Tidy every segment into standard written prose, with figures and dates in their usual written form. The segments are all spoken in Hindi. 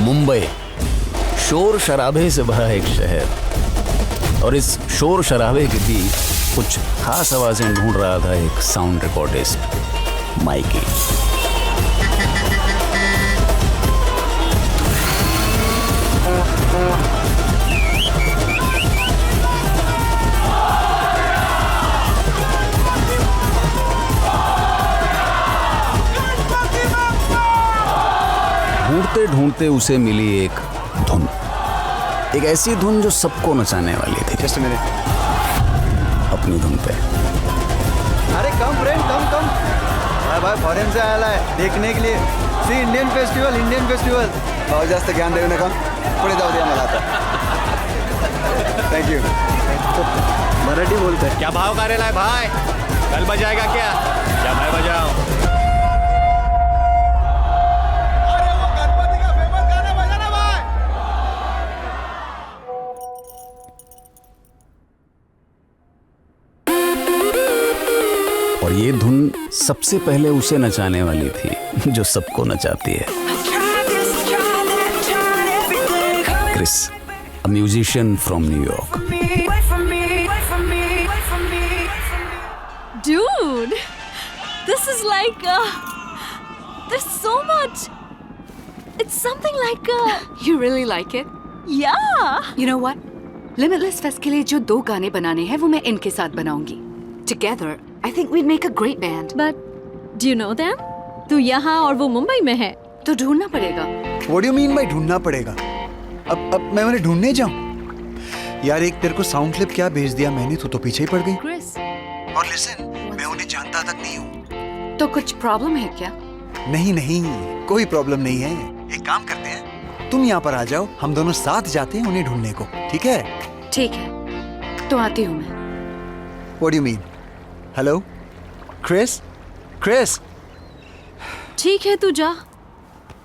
मुंबई शोर शराबे से भरा एक शहर, और इस शोर शराबे के बीच कुछ खास आवाजें ढूंढ रहा था एक साउंड रिकॉर्डिस्ट, माइकी। ढूंढते ढूंढते उसे मिली एक धुन, एक ऐसी धुन जो सबको नचाने वाली थी। जस्ट मिनट, अपनी धुन पे। अरे कम फ्रेंड कम भाई फॉरेन से आया है देखने के लिए। सी इंडियन फेस्टिवल बहुत जास्त ज्ञान देऊ नका, पुढे जाऊ द्या मला आता। थँक्यू। मराठी बोलतोय। क्या भाव करेला है भाई? कल बजाएगा क्या? क्या मैं बजाऊं? अरे वो गणपति का फेमस गाना बजाना भाई। और ये धुन सबसे पहले उसे नचाने वाली थी जो सबको नचाती है। Chris, a musician from New York. Dude, this is like there's so much. It's something like You really like it? yeah. You know what? Limitless Fest के लिए जो 2 गाने बनाने हैं वो मैं इनके साथ बनाऊंगी. Together, I think we'd make a great band. But do you know them? तू यहाँ और वो मुंबई में है. तो ढूंढना पड़ेगा. What do you mean by ढूंढना पड़ेगा? अब मैं उन्हें ढूंढने जाऊं? यार एक तेरे को साउंड क्लिप क्या भेज दिया मैंने, तो पीछे ही पड़ गई। Chris, और लिसन, मैं उन्हें जानता तक नहीं हूँ। तो कुछ प्रॉब्लम है क्या? नहीं, कोई प्रॉब्लम नहीं है। एक काम करते हैं, तुम यहाँ पर आ जाओ, हम दोनों साथ जाते हैं उन्हें ढूंढने को, ठीक है? ठीक है, तो आती हूँ मैं. What do you mean? Hello, Chris? ठीक है तू जा.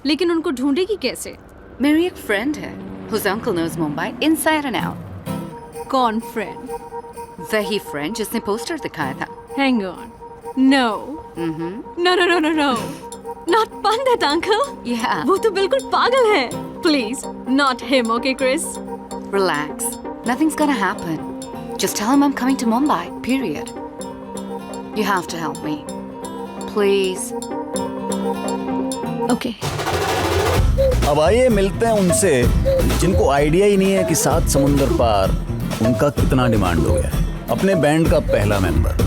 लेकिन उनको ढूंढेगी कैसे? मेरी एक फ्रेंड है whose uncle knows Mumbai inside and out. कौन friend? वही फ्रेंड जिसने पोस्टर दिखाया था. Hang on. No. No. Not Pandit uncle. Yeah. वो तो बिल्कुल पागल है. Please, not him, okay, Chris? Relax. Nothing's gonna happen. Just tell him I'm coming to Mumbai. Period. You have to help me. Please. Okay. अब आइए मिलते हैं उनसे जिनको आइडिया ही नहीं है कि 7 समुंदर पार उनका कितना डिमांड हो गया है। अपने बैंड का पहला मेंबर,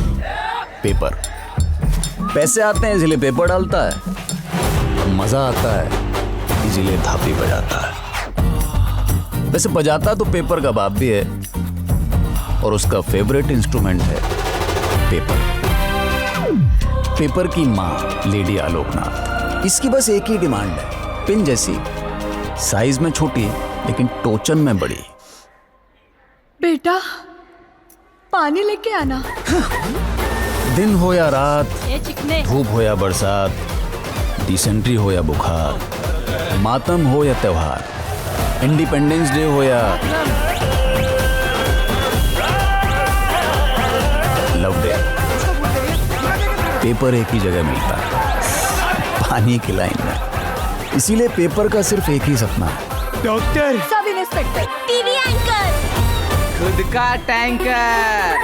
पेपर। पैसे आते हैं इसलिए पेपर डालता है, मजा आता है इसलिए थापी बजाता है। वैसे बजाता तो पेपर का बाप भी है और उसका फेवरेट इंस्ट्रूमेंट है पेपर। पेपर की माँ लेडी आलोकनाथ, इसकी बस एक ही डिमांड है, पिन जैसी, साइज में छोटी लेकिन टोचन में बड़ी। बेटा, पानी लेके आना। दिन हो या रात, ये चिकने। धूप हो या बरसात, डिसेंट्री हो या बुखार, मातम हो या त्योहार, इंडिपेंडेंस डे हो या लव डे, पेपर एक ही जगह मिलता है, पानी की लाइन में। इसीलिए पेपर का सिर्फ एक ही सपना है, doctor, sub inspector, TV anchor, खुद का टैंकर।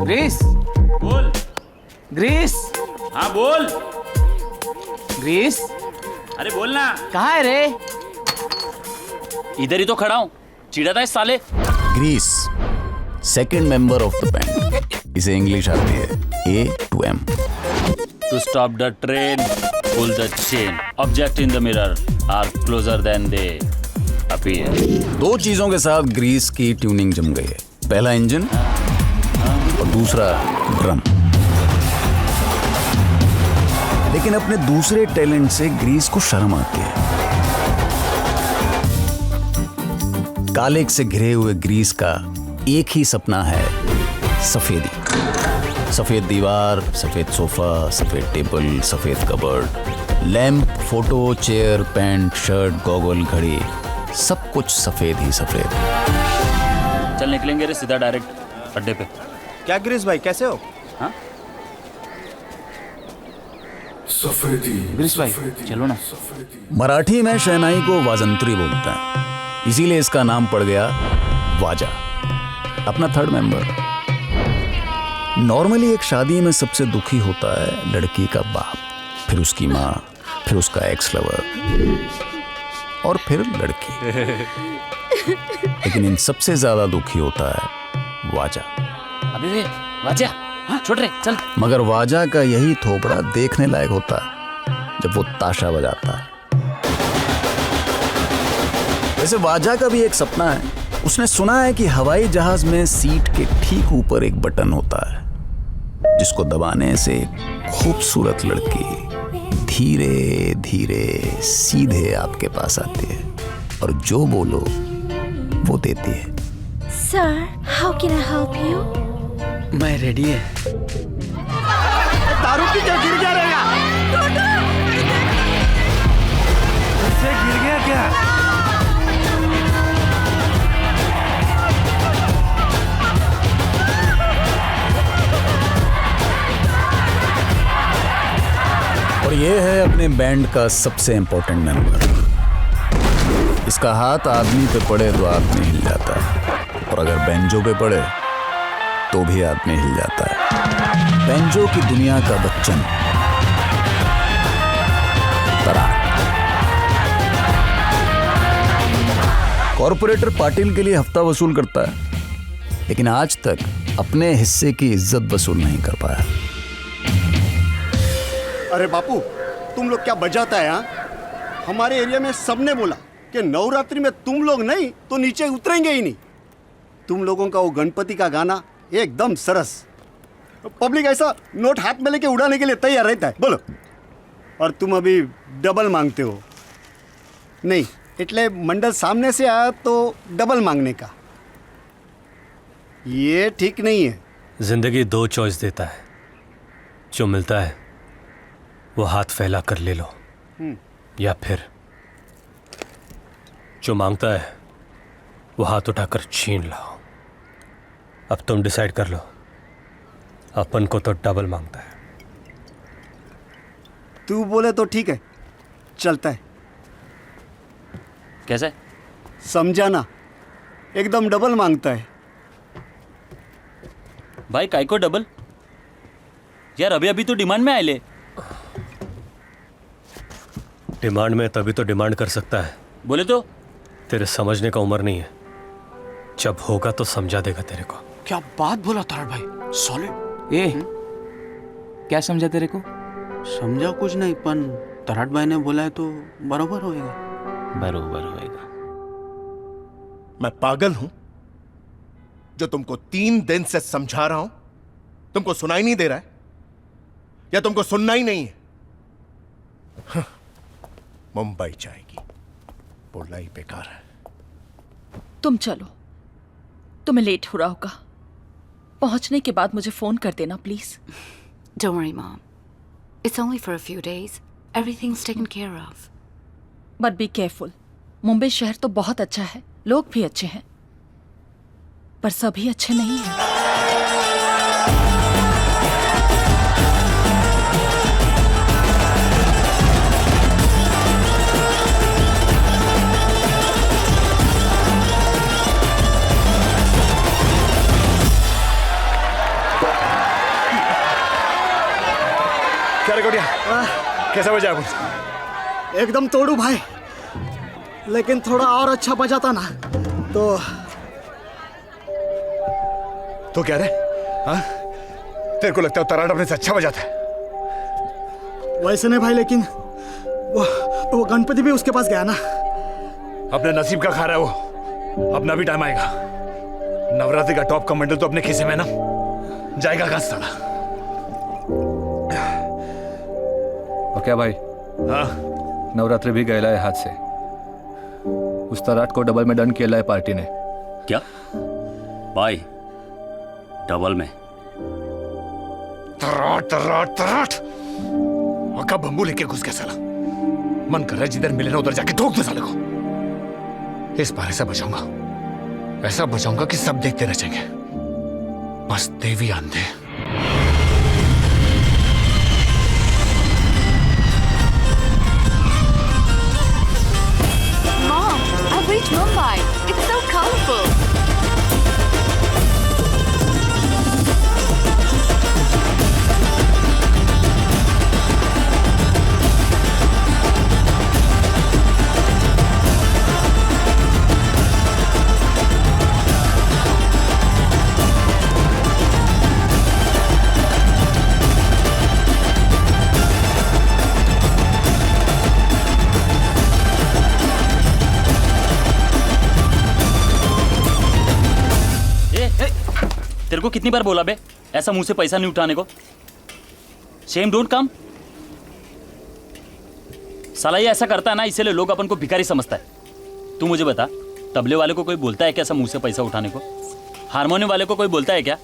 ग्रीस, बोल। ग्रीस, हाँ बोल। ग्रीस, अरे बोलना। कहाँ है रे? इधर ही तो खड़ा हूँ, चिढ़ा था इस साले। Grease, second member of the band. इसे इंग्लिश आती है A to M। To stop the train, pull the chain. Object in the mirror are closer than they appear. 2 चीजों के साथ ग्रीस की ट्यूनिंग जम गई है, पहला इंजन और दूसरा ड्रम। लेकिन अपने दूसरे टैलेंट से ग्रीस को शर्म आती है। काले से घिरे हुए ग्रीस का एक ही सपना है, सफेदी। सफेद दीवार, सफेद सोफा, सफेद टेबल, सफेद cupboard, lamp, photo, chair, pant, shirt, goggle, घड़ी, सब कुछ सफेद ही सफेद। चल निकलेंगे रे सीधा डायरेक्ट अड्डे पे। क्या गिरीश भाई कैसे हो? हाँ गिरीश भाई चलो ना। मराठी में शहनाई को वाजंत्री बोलते हैं, इसीलिए इसका नाम पड़ गया वाजा। अपना थर्ड मेंबर। नॉर्मली एक शादी में सबसे दुखी होता है लड़की का बाप, फिर उसकी माँ, फिर उसका एक्स लवर और फिर लड़की। लेकिन इन सबसे ज्यादा दुखी होता है वाजा। अबे वे वाजा, हाँ छोड़ रे चल। मगर वाजा का यही थोपड़ा देखने लायक होता है जब वो ताशा बजाता है। वैसे वाजा का भी एक सपना है। उसने सुना है कि हवाई जहाज में सीट के ठीक ऊपर एक बटन होता है जिसको दबाने से खूबसूरत लड़की धीरे धीरे सीधे आपके पास आती है और जो बोलो वो देती है। Sir, how can I help you? मैं रेडी है। दारू पी के गिर गया रहेगा। उससे गिर गया क्या? और ये है अपने बैंड का सबसे इंपॉर्टेंट मेंबर। इसका हाथ आदमी पे पड़े तो आदमी हिल जाता है, और अगर बैंजो पे पड़े तो भी आदमी हिल जाता है। बैंजो की दुनिया का बच्चन तराट। कॉर्पोरेटर पाटिल के लिए हफ्ता वसूल करता है, लेकिन आज तक अपने हिस्से की इज्जत वसूल नहीं कर पाया। अरे बापू, तुम लोग क्या बजाता है यहाँ? हमारे एरिया में सबने बोला कि नवरात्रि में तुम लोग नहीं तो नीचे उतरेंगे ही नहीं। तुम लोगों का वो गणपति का गाना एकदम सरस। पब्लिक ऐसा नोट हाथ में लेके उड़ाने के लिए तैयार रहता है। बोलो। और तुम अभी डबल मांगते हो। नहीं, इतने मंडल सामने से आया तो डबल मांगने का, ये ठीक नहीं है। जिंदगी दो चॉइस देता है, जो मिलता है वो हाथ फैला कर ले लो, या फिर जो मांगता है वो हाथ उठाकर छीन लाओ। अब तुम डिसाइड कर लो, अपन को तो डबल मांगता है। तू बोले तो ठीक है, चलता है। कैसे? समझा ना, एकदम डबल मांगता है। भाई काय को डबल? यार अभी अभी तो डिमांड में आए ले। डिमांड में तभी तो डिमांड कर सकता है। बोले तो तेरे समझने का उम्र नहीं है, जब होगा तो समझा देगा तेरे को। क्या बात बोला तार भाई, सॉलिड। ए क्या समझा तेरे को? समझा कुछ नहीं, पण तराट भाई ने बोला है तो बरोबर होएगा। बरोबर होएगा। मैं पागल हूं जो तुमको 3 दिन से समझा रहा हूं? तुमको सुनाई नहीं दे रहा है या तुमको सुनना ही नहीं है? मुंबई जाएगी, बोलना ही बेकार है। तुम चलो, तुम्हें लेट हो रहा होगा। पहुंचने के बाद मुझे फोन कर देना please. Don't worry, Mom. It's only for a few days. Everything's taken care of. But be careful. Mumbai शहर तो बहुत अच्छा है, लोग भी अच्छे हैं, पर सभी अच्छे नहीं हैं। क्या रे गोटिया, कैसा बजा कुछ? एकदम तोड़ू भाई, लेकिन थोड़ा और अच्छा बजाता ना तो क्या रे? हाँ? तेरे को लगता है तराट अपने से अच्छा बजाता है? वैसे नहीं भाई, लेकिन वो गणपति भी उसके पास गया ना। अपने नसीब का खा रहा है वो। अपना भी टाइम आएगा। नवरात्रि का टॉप कमेंडल तो अपने खिसे में ना जाएगा कहां साला। और क्या भाई? हाँ? नवरात्रि भी गया है हाथ से। उस तराट को डबल में डन किया है पार्टी ने। क्या भाई? डबल में? तराट तराट तराट मक्का बम्बू लेके घुस गया साला। मन कर रहा है जिधर मिले ना उधर जाके ठोक दे साले को। इस बार ऐसा बचाऊंगा, ऐसा बचाऊंगा कि सब देखते रह जाएंगे, बस देवी आंधे। Mom, I've reached Mumbai. It's so colorful. तेरे को कितनी बार बोला बे ऐसा मुंह से पैसा नहीं उठाने को? Shame don't come. साला ये ऐसा करता है ना, इसीलिए लोग अपन को भिखारी समझता है। तू मुझे बता, तबले वाले को कोई बोलता है क्या ऐसा मुंह से पैसा उठाने को? हारमोनियम वाले को कोई बोलता है क्या?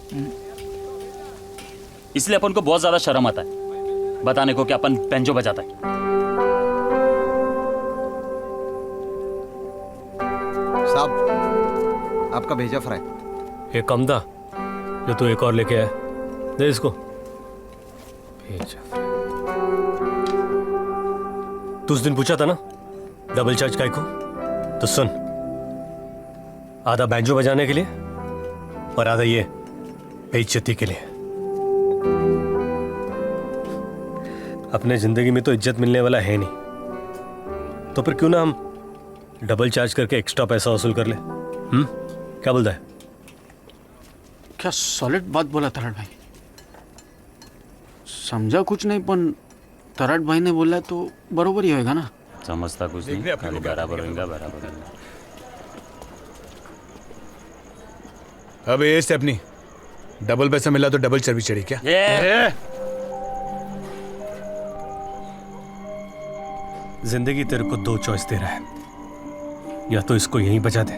इसलिए अपन को बहुत ज्यादा शर्म आता है बताने को कि अपन पेंजो बजाता है। साहब, आपका भेजा फ्राई। ये कम था जो तू एक और लेके आया, दे इसको। तू उस दिन पूछा था ना डबल चार्ज काय को, तो सुन, आधा बैंजो बजाने के लिए और आधा ये बेइज्जती के लिए। अपने जिंदगी में तो इज्जत मिलने वाला है नहीं, तो फिर क्यों ना हम डबल चार्ज करके एक्स्ट्रा पैसा वसूल कर ले? क्या बोलता है? क्या सॉलिड बात बोला तराट भाई, समझा कुछ नहीं, पण तराट भाई ने बोला तो बरोबर ही होएगा ना। समझता कुछ नहीं, खाली बराबर होगा, बराबर होगा। अब ये स्टेपनी, डबल पैसा मिला तो डबल चर्बी चढ़ी क्या? जिंदगी तेरे को दो चॉइस दे रहा है, या तो इसको यहीं बजा दे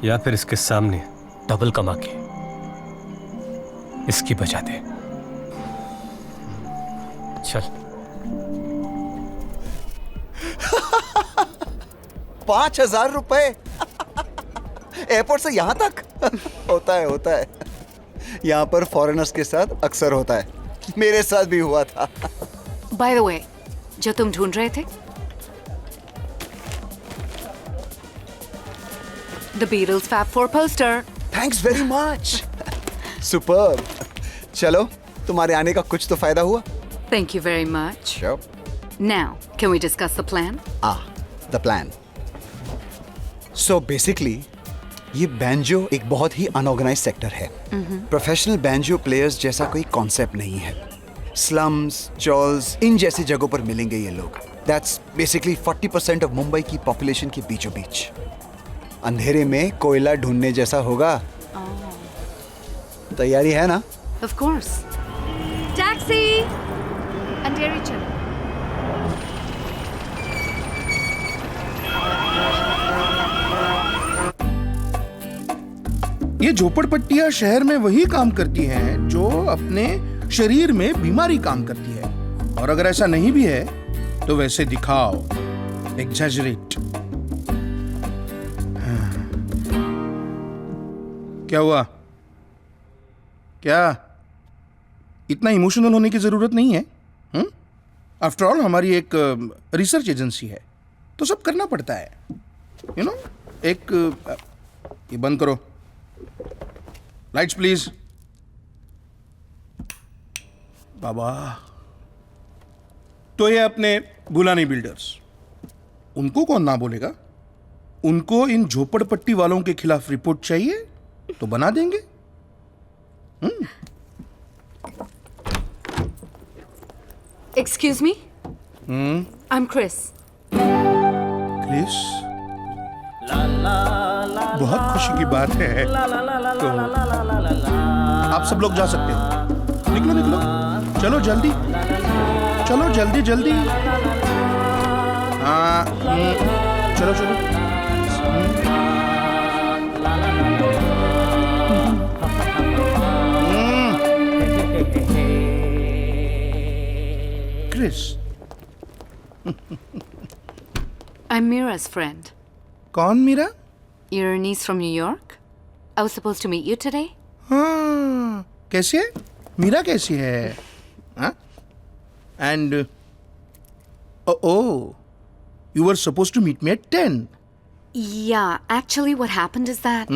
या फिर इसके सामने डबल कमा के इसकी बजा दे। चल। 5,000 रुपए एयरपोर्ट से यहां तक? होता है यहाँ पर फॉरेनर्स के साथ अक्सर होता है, मेरे साथ भी हुआ था। By the way, जो तुम ढूंढ रहे थे, The Beatles Fab 4 poster. Thanks very much. Superb. चलो, तुम्हारे आने का कुछ तो फायदा हुआ। Thank you very much. Sure. Now, can we discuss the plan? The plan. So basically, ये बैंजो एक बहुत ही अनऑर्गेनाइज्ड सेक्टर है। प्रोफेशनल बैंजो प्लेयर्स जैसा कोई कॉन्सेप्ट नहीं है। स्लम्स, चॉल्स, इन जैसी जगहों पर मिलेंगे ये लोग। That's basically 40% ऑफ मुंबई की पॉपुलेशन के बीचों बीच। अंधेरे में कोयला ढूंढने जैसा होगा। तैयारी है ना? Of course. Taxi! अंधेरी चलो। ये झोपड़पट्टियां शहर में वही काम करती हैं जो अपने शरीर में बीमारी काम करती है, और अगर ऐसा नहीं भी है तो वैसे दिखाओ, एग्जैजरेट। क्या हुआ? क्या इतना इमोशनल होने की जरूरत नहीं है? आफ्टर ऑल हमारी एक रिसर्च एजेंसी है, तो सब करना पड़ता है, यू नो। एक ये बंद करो, लाइट्स प्लीज। बाबा, तो ये अपने बुलानी बिल्डर्स, उनको कौन ना बोलेगा? उनको इन झोपड़पट्टी वालों के खिलाफ रिपोर्ट चाहिए तो बना देंगे। Excuse me? I'm Chris. Chris, बहुत खुशी की बात है। तो आप सब लोग जा सकते हो। निकलो निकलो, चलो जल्दी, चलो जल्दी जल्दी। हाँ, चलो चलो। Chris. I'm Mira's friend. कौन Meera? Your niece from New York? I was supposed to meet you today. हाँ, कैसी है? मीरा कैसी है? हाँ? And oh, you were supposed to meet me at 10. Yeah, actually what happened is that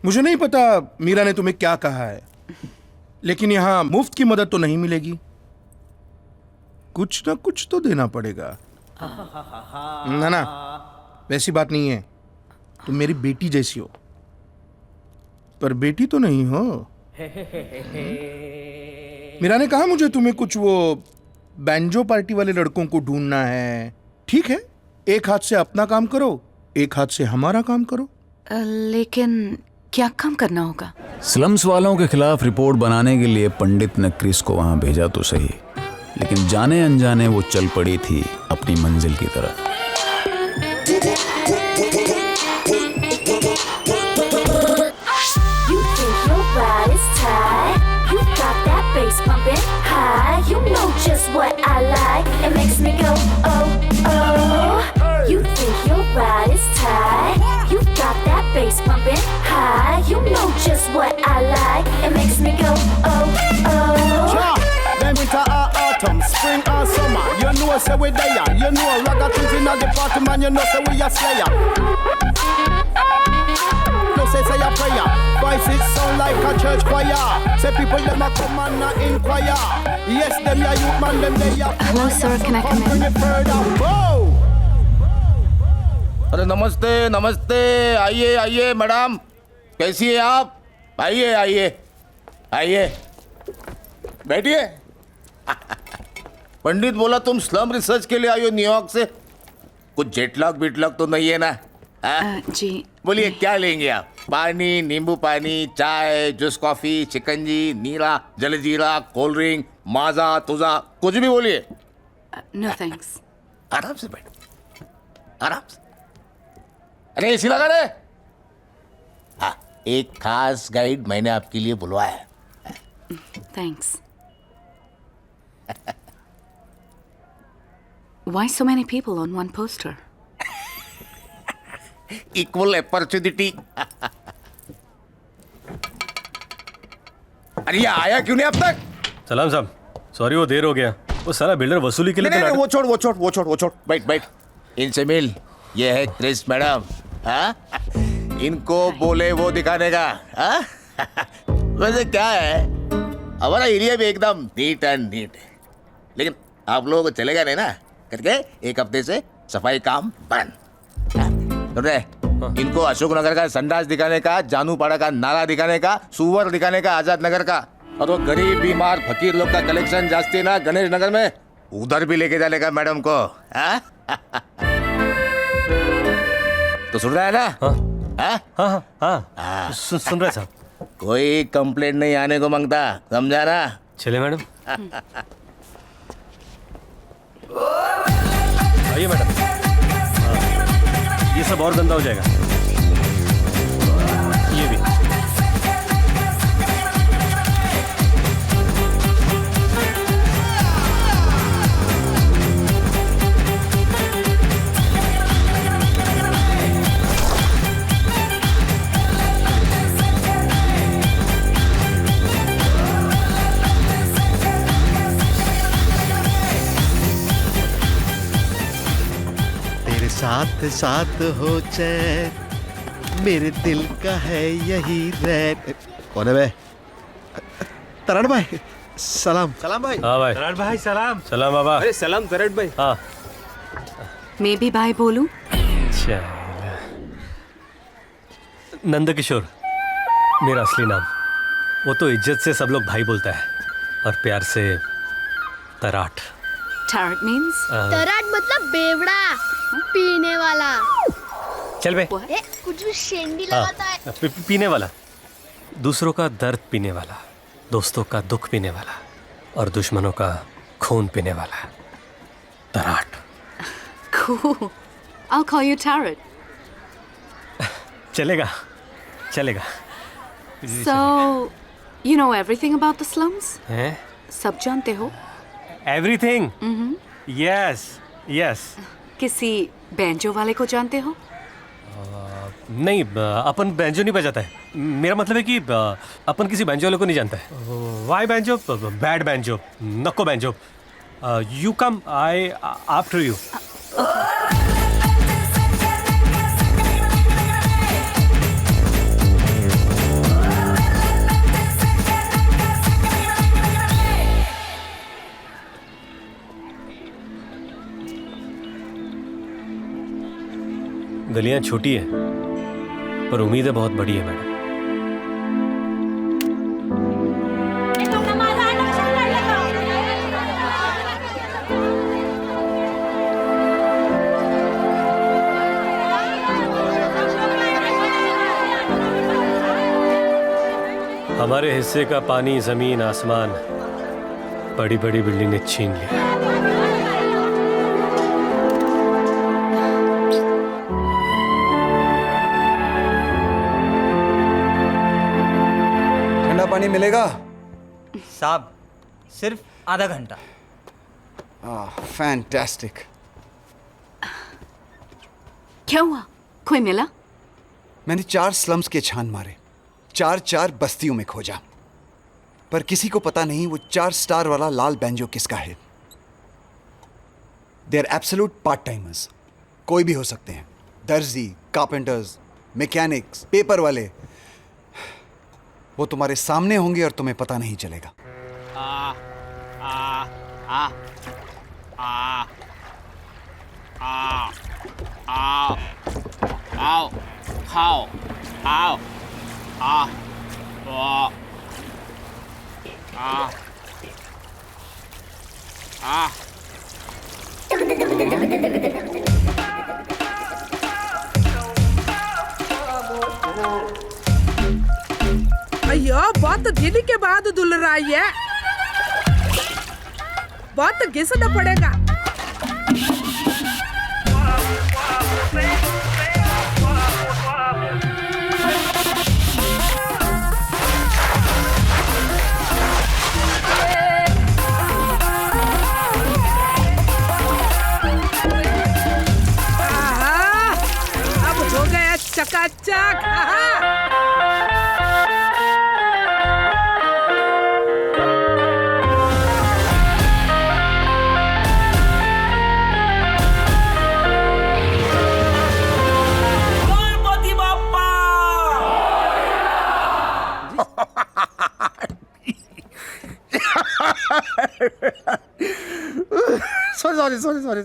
मुझे नहीं पता मीरा ने तुम्हें क्या कहा है, लेकिन यहाँ मुफ्त की मदद तो नहीं मिलेगी, कुछ ना कुछ तो देना पड़ेगा। ना ना, वैसी बात नहीं है, तुम मेरी बेटी जैसी हो, पर बेटी तो नहीं हो। मीरा ने कहा मुझे तुम्हें कुछ वो बैंजो पार्टी वाले लड़कों को ढूंढना है। ठीक है, एक हाथ से अपना काम करो, एक हाथ से हमारा काम करो। लेकिन क्या काम करना होगा? स्लम्स वालों के खिलाफ रिपोर्ट बनाने के लिए पंडित ने क्रिस को वहां भेजा तो सही, लेकिन जाने अनजाने वो चल पड़ी थी अपनी मंजिल की तरफ। Bass pumping high, you know just what I like. It makes me go oh oh. Yeah, then winter or autumn, spring or summer. You know say we there. You know ragga things inna the party man. You know say we a slayer. No say a prayer. Voices sound like a church choir. Say people them a come and a inquire. Yes, them ya youth man, them they ya. Hello sir, can I come in? Whoa. अरे नमस्ते नमस्ते, आइए आइए मैडम, कैसी है आप? आइए आइए आइए, बैठिए। पंडित बोला तुम स्लम रिसर्च के लिए आई हो न्यूयॉर्क से, कुछ जेटलॉग बिटलॉग तो नहीं है ना? जी बोलिए क्या लेंगे आप? पानी, नींबू पानी, चाय, जूस कॉफी, चिकंजी, नीला, जलजीरा, कोल्ड ड्रिंक, माजा, तुजा, कुछ भी बोलिए। No thanks. आराम से बैठो, आराम से। अरे एसी लगा रे। हाँ, एक खास गाइड मैंने आपके लिए बुलवाया है। Thanks. Why so many people on one poster? Equal opportunity. अरे ये आया क्यों नहीं अब तक? सलाम साहब, सॉरी वो देर हो गया, वो सारा बिल्डर वसूली के लिए। नहीं, वो छोड़, बैठ। इनसे मिल, ये है क्रिस मैडम। हाँ, इनको बोले वो दिखाने का। हाँ? वैसे क्या है, हमारा एरिया भी एकदम नीट एंड नीट है, लेकिन आप लोगों को चलेगा नहीं ना करके एक हफ्ते से सफाई काम बंद। इनको अशोक नगर का संडास दिखाने का, जानूपाड़ा का नाला दिखाने का, सुवर दिखाने का, आजाद नगर का, और वो गरीब बीमार फकीर लोग का कलेक्शन जास्ती है ना गणेश नगर में, उधर भी लेके जाने का मैडम को। हाँ? तो सुन रहा है ना? हाँ, सुन रहे साहब। कोई कंप्लेंट नहीं आने को मांगता, समझा ना? चले मैडम। आइए मैडम, ये सब और गंदा हो जाएगा, ये भी। साथ साथ हो चैन, मेरे दिल का है यही रैन। कौन है बे? तरण भाई, सलाम। सलाम भाई। हाँ भाई। तरण भाई सलाम। सलाम बाबा। अरे सलाम तरण भाई। हाँ। मैं भी भाई बोलूं? नंदकिशोर मेरा असली नाम, वो तो इज्जत से सब लोग भाई बोलता है, और प्यार से तराट। Tarot means? तराट मतलब बेवड़ा, पीने वाला। चल बे। कुछ भी शेंडी लगाता है। पीने वाला, दूसरों का दर्द पीने वाला, दोस्तों का दुख पीने वाला, और दुश्मनों का खून पीने वाला। तराट। Cool. I'll call you Tarot. चलेगा। So, you know everything about the slums? हैं? सब जानते हो? Everything? Yes. किसी बैंजो वाले को जानते हो? नहीं, अपन बैंजो नहीं बजाता है। मेरा मतलब है कि अपन किसी बैंजो वाले को नहीं जानता है। Why banjo? बैड बैंजो, नको banjo. You come, I after you. गलियां छोटी है पर उम्मीदें बहुत बड़ी है मैडम। हमारे हिस्से का पानी, जमीन, आसमान बड़ी बड़ी बिल्डिंग ने छीन लिया। पानी मिलेगा साहब? सिर्फ आधा घंटा। फैंटास्टिक। क्या हुआ? कोई मिला? मैंने 4 स्लम्स के छान मारे, 4 बस्तियों में खोजा, पर किसी को पता नहीं वो 4 स्टार वाला लाल बैंजो किसका है। They are absolute part timers, कोई भी हो सकते हैं। दर्जी, कारपेंटर्स, मैकेनिक्स, पेपर वाले। वो तुम्हारे सामने होंगे और तुम्हें पता नहीं चलेगा। अयो, बहुत दिन के बाद धुल रहा है, बहुत घिसना पड़ेगा। अब हो गया चकाचक।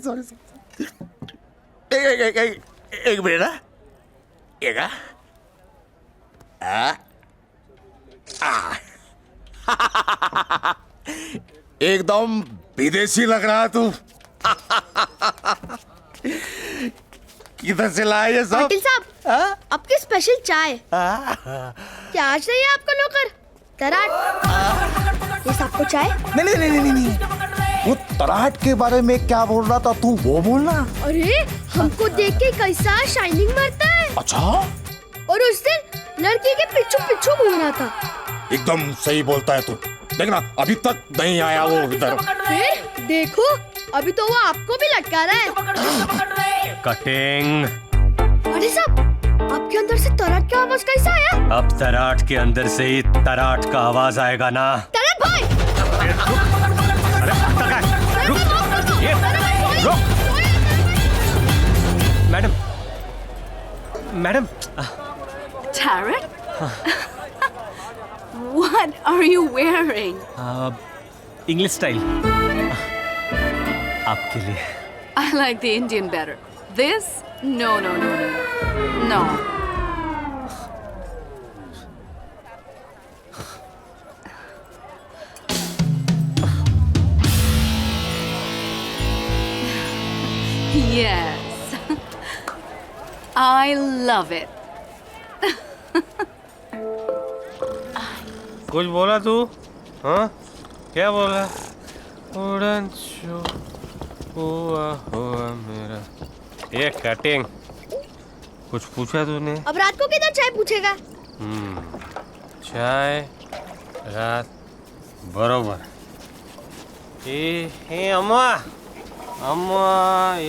सॉरी। एक मिनट ना, एक एकदम विदेशी लग रहा तू। किधर से लाए ये सब? पाटिल साहब, आपकी स्पेशल चाय। क्या आज नहीं है आपका नौकर तराट? ये सबको चाय? नहीं। वो तराट के बारे में क्या बोल रहा था तू, वो बोलना। अरे हमको देख के कैसा शाइनिंग मारता है। अच्छा। और उस दिन लड़की के पीछू घूम रहा था। एकदम सही बोलता है तू। देखना अभी तक नहीं आया वो इधर। फिर देखो, अभी तो वो आपको भी लटका रहा है। कटिंग। अरे साहब, आपके अंदर से तराट की आवाज कैसा आया? अब तराट के अंदर से ही तराट का आवाज आएगा ना। तराट भाई! Madam. Tarot? What are you wearing? English style. आपके लिए। I like the Indian better. This? No. No. Yes. I love it. कुछ बोला तू? हाँ? क्या बोला? उड़न छू हुआ मेरा। ये कटिंग। कुछ पूछा तूने? अब रात को किधर चाय पूछेगा? चाय रात बरोबर। हे अम्मा, अम्मा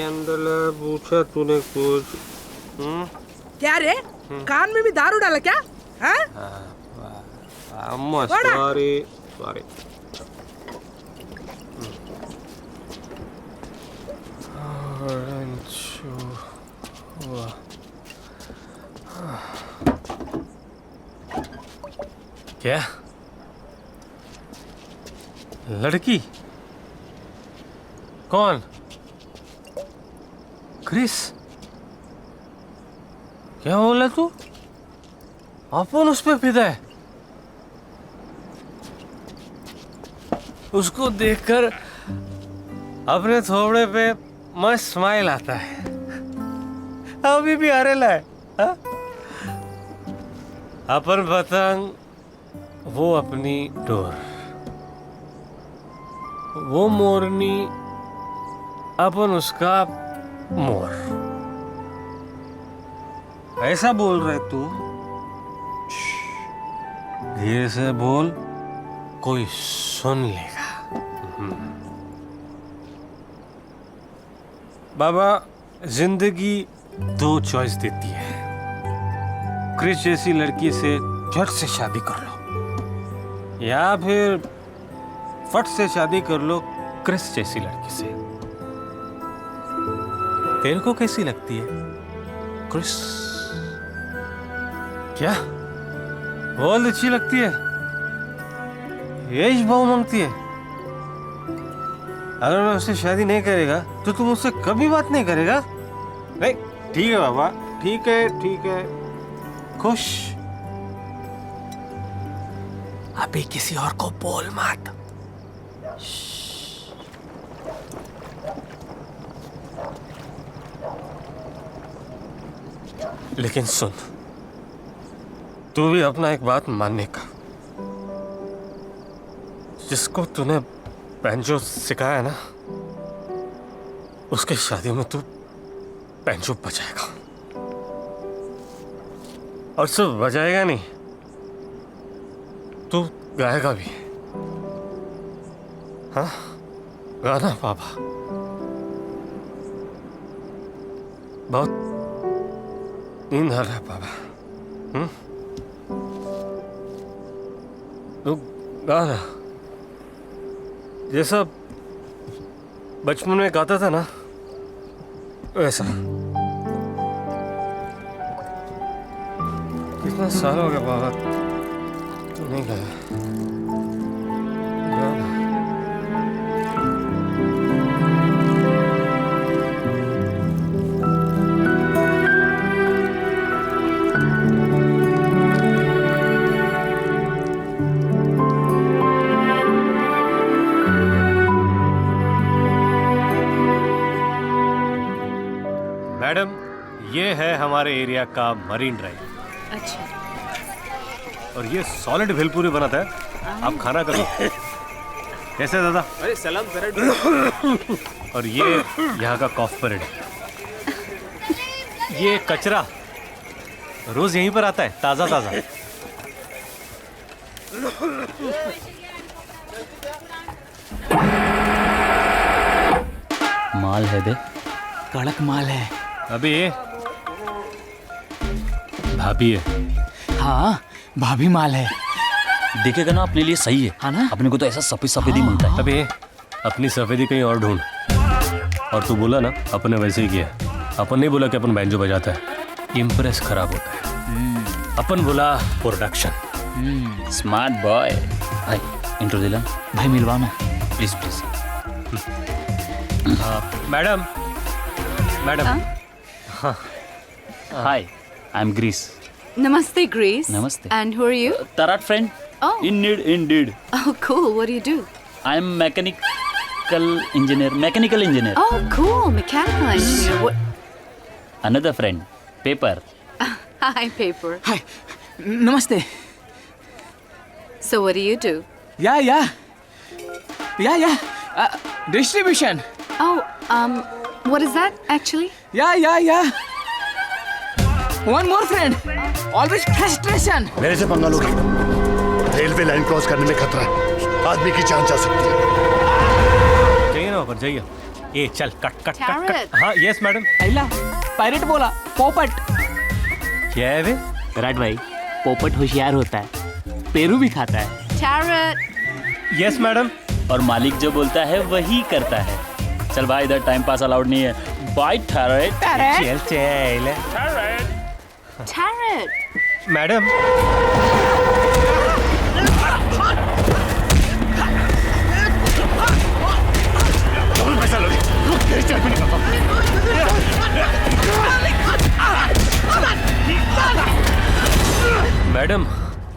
ಎಂದಲೇ पूछा तूने कुछ क्या रे कान में भी दारू डाला क्या? हाँ? अम्मा बड़ा। सॉरी सॉरी क्या लड़की कौन? क्रिस क्या बोला तू? अपन उस पे फिदा है? उसको देखकर अपने थोबड़े पे मस्त स्माइल आता है। अभी भी हरेला है हा? अपन पतंग वो अपनी डोर, वो मोरनी अपन उसका मोर। ऐसा बोल रहे तू? धीरे से बोल, कोई सुन लेगा। बाबा जिंदगी दो चॉइस देती है, क्रिस जैसी लड़की से झट से शादी कर लो या फिर फट से शादी कर लो क्रिस जैसी लड़की से। तेरे को कैसी लगती है क्रिस? क्या बहुत अच्छी लगती है? एज बहुत मांगती है? अगर मैं उससे शादी नहीं करेगा तो तुम उससे कभी बात नहीं करेगा? नहीं ठीक है बाबा, ठीक है ठीक है, खुश। अभी किसी और को बोल मत। लेकिन सुन, तू भी अपना एक बात मानने का, जिसको तूने बैंजो सिखाया ना, उसके शादी में तू बैंजो बजाएगा। और सिर्फ बजाएगा नहीं, तू गाएगा भी। हाँ गाना पापा। बहुत नींद आ रहा है पापा। तू गाना जैसा बचपन में गाता था ना, वैसा। कितना साल हो गया बाबा तू नहीं गाया। गाना। मैडम, ये है हमारे एरिया का मरीन ड्राइव। अच्छा। और ये सॉलिड भेलपूरी बनाता है, आप खाना करो। कैसे दादा? अरे सलाम परेड। और ये यहाँ का कॉफ परेड। ये कचरा रोज यहीं पर आता है, ताजा ताजा। माल है दे, कड़क माल है। अभी ये भाभी है। हाँ भाभी माल है। देखेगा ना अपने लिए सही है, हाँ ना? अपने को तो ऐसा सफेद सफेद ही मिलता है। अभी अपनी सफेदी कहीं और ढूंढ। और तू बोला ना अपन ने वैसे ही किया। अपन नहीं बोला कि अपन बैंजो बजाता है, इम्प्रेस खराब होता है। अपन बोला प्रोडक्शन। Smart boy. भाई इंट्रो दिला भाई, मिलवाओ ना प्लीज प्लीज। Madam madam. हाँ hi, I am Grace. Namaste, Grace. Namaste. And who are you? Tarat friend. Oh. Indeed. Oh, cool. What do you do? I am mechanical engineer. Oh, cool. Mechanical engineer. What? Another friend. Paper. Hi, Paper. Hi. Namaste. So what do you do? Yeah. Distribution. Oh, what is that actually? Yeah. One more friend. Always frustration. मेरे से पंगा लोगे, रेलवे लाइन क्रॉस करने में खतरा है, आदमी की जान जा सकती है। जाइए ना ऊपर, जाइए। ए चल cut cut cut Carrot. Cut हाँ यस मैडम आइला पायरेट बोला पोपट क्या है वे विराट भाई पोपट होशियार होता है पेरू भी खाता है Carrot. यस मैडम और मालिक जो बोलता है वही करता है। चल भाई, इधर टाइम पास अलाउड नहीं है। बाय टैरेट। चल चल Carrot. मैडम पैसा लोगे मैडम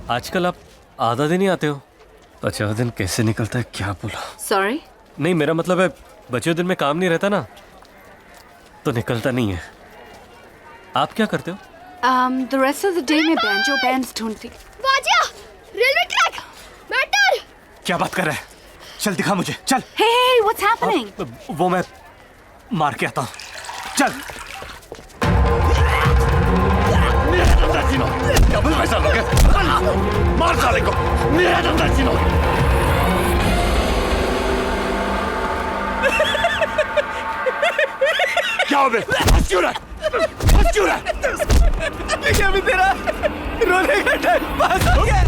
आजकल आप आधा दिन ही आते हो, 50 दिन कैसे निकलता है क्या बोला। Sorry. नहीं मेरा मतलब है बचे दिन में काम नहीं रहता ना तो निकलता नहीं है। आप क्या करते हो? The rest of the day मैं banjo bands ढूंढती। वाजिया, रेलवे ट्रैक, मैटर। क्या बात कर रहा है? चल दिखा मुझे, चल। Hey, what's happening? वो मैं मार के आता हूँ, चल। डबल पैसा लोगे, मार साले को। क्या हो बे? हंस क्यों रहा है? हंस क्यों रहा है? क्या भी तेरा रोने का टाइम पास हो गया।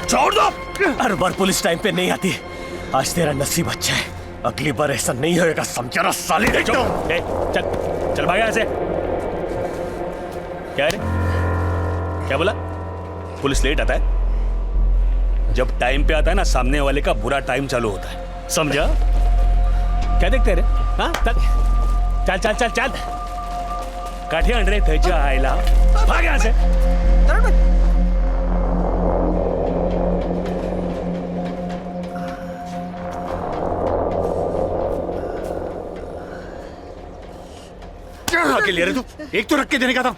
छोड़ दो। हर बार पुलिस टाइम पे नहीं आती, आज तेरा नसीब अच्छा है, अगली बार ऐसा नहीं होएगा, समझा ना साले। चल चल भाग यहाँ से। क्या रे, क्या बोला? पुलिस लेट आता है? जब टाइम पे आता है ना, सामने वाले का बुरा टाइम चालू होता है, समझा? क्या देखते रे? हाँ चल चल चल चल, काठी अंडरे थैच्या आईला, भाग यहाँ से। क्या रख के ले रहे तू? एक तो रख के देने का था।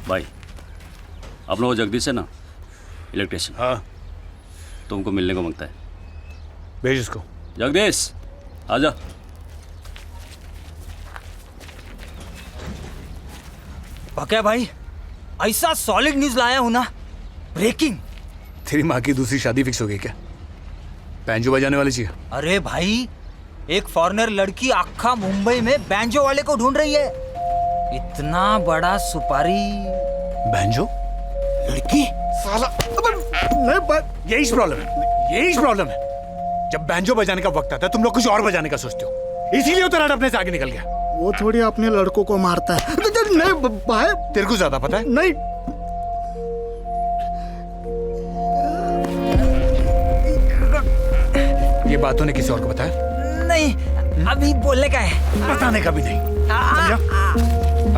भाई अपना वो जगदीश है ना, इलेक्ट्रिशियन। हाँ तुमको मिलने को मांगता है। भेज उसको। जगदीश आजा। क्या भाई, ऐसा सॉलिड न्यूज लाया हूं ना, ब्रेकिंग। तेरी माँ की दूसरी शादी फिक्स हो गई क्या? बैंजो बजाने वाली चाहिए। अरे भाई, एक फॉरेनर लड़की आखा मुंबई में बैंजो वाले को ढूंढ रही है। इतना बड़ा सुपारी। बैंजो लड़की साला, यही प्रॉब्लम है, यही प्रॉब्लम है। जब बैंजो बजाने का वक्त आता है तुम लोग कुछ और बजाने का सोचते हो, इसीलिए उतराट अपने से आगे निकल गया। वो थोड़ी अपने लड़कों को मारता है। नहीं भाई, तेरे को ज्यादा पता है। नहीं ये बात तूने किसी और को बताया? नहीं, अभी बोलने का है, बताने का भी नहीं, समझा?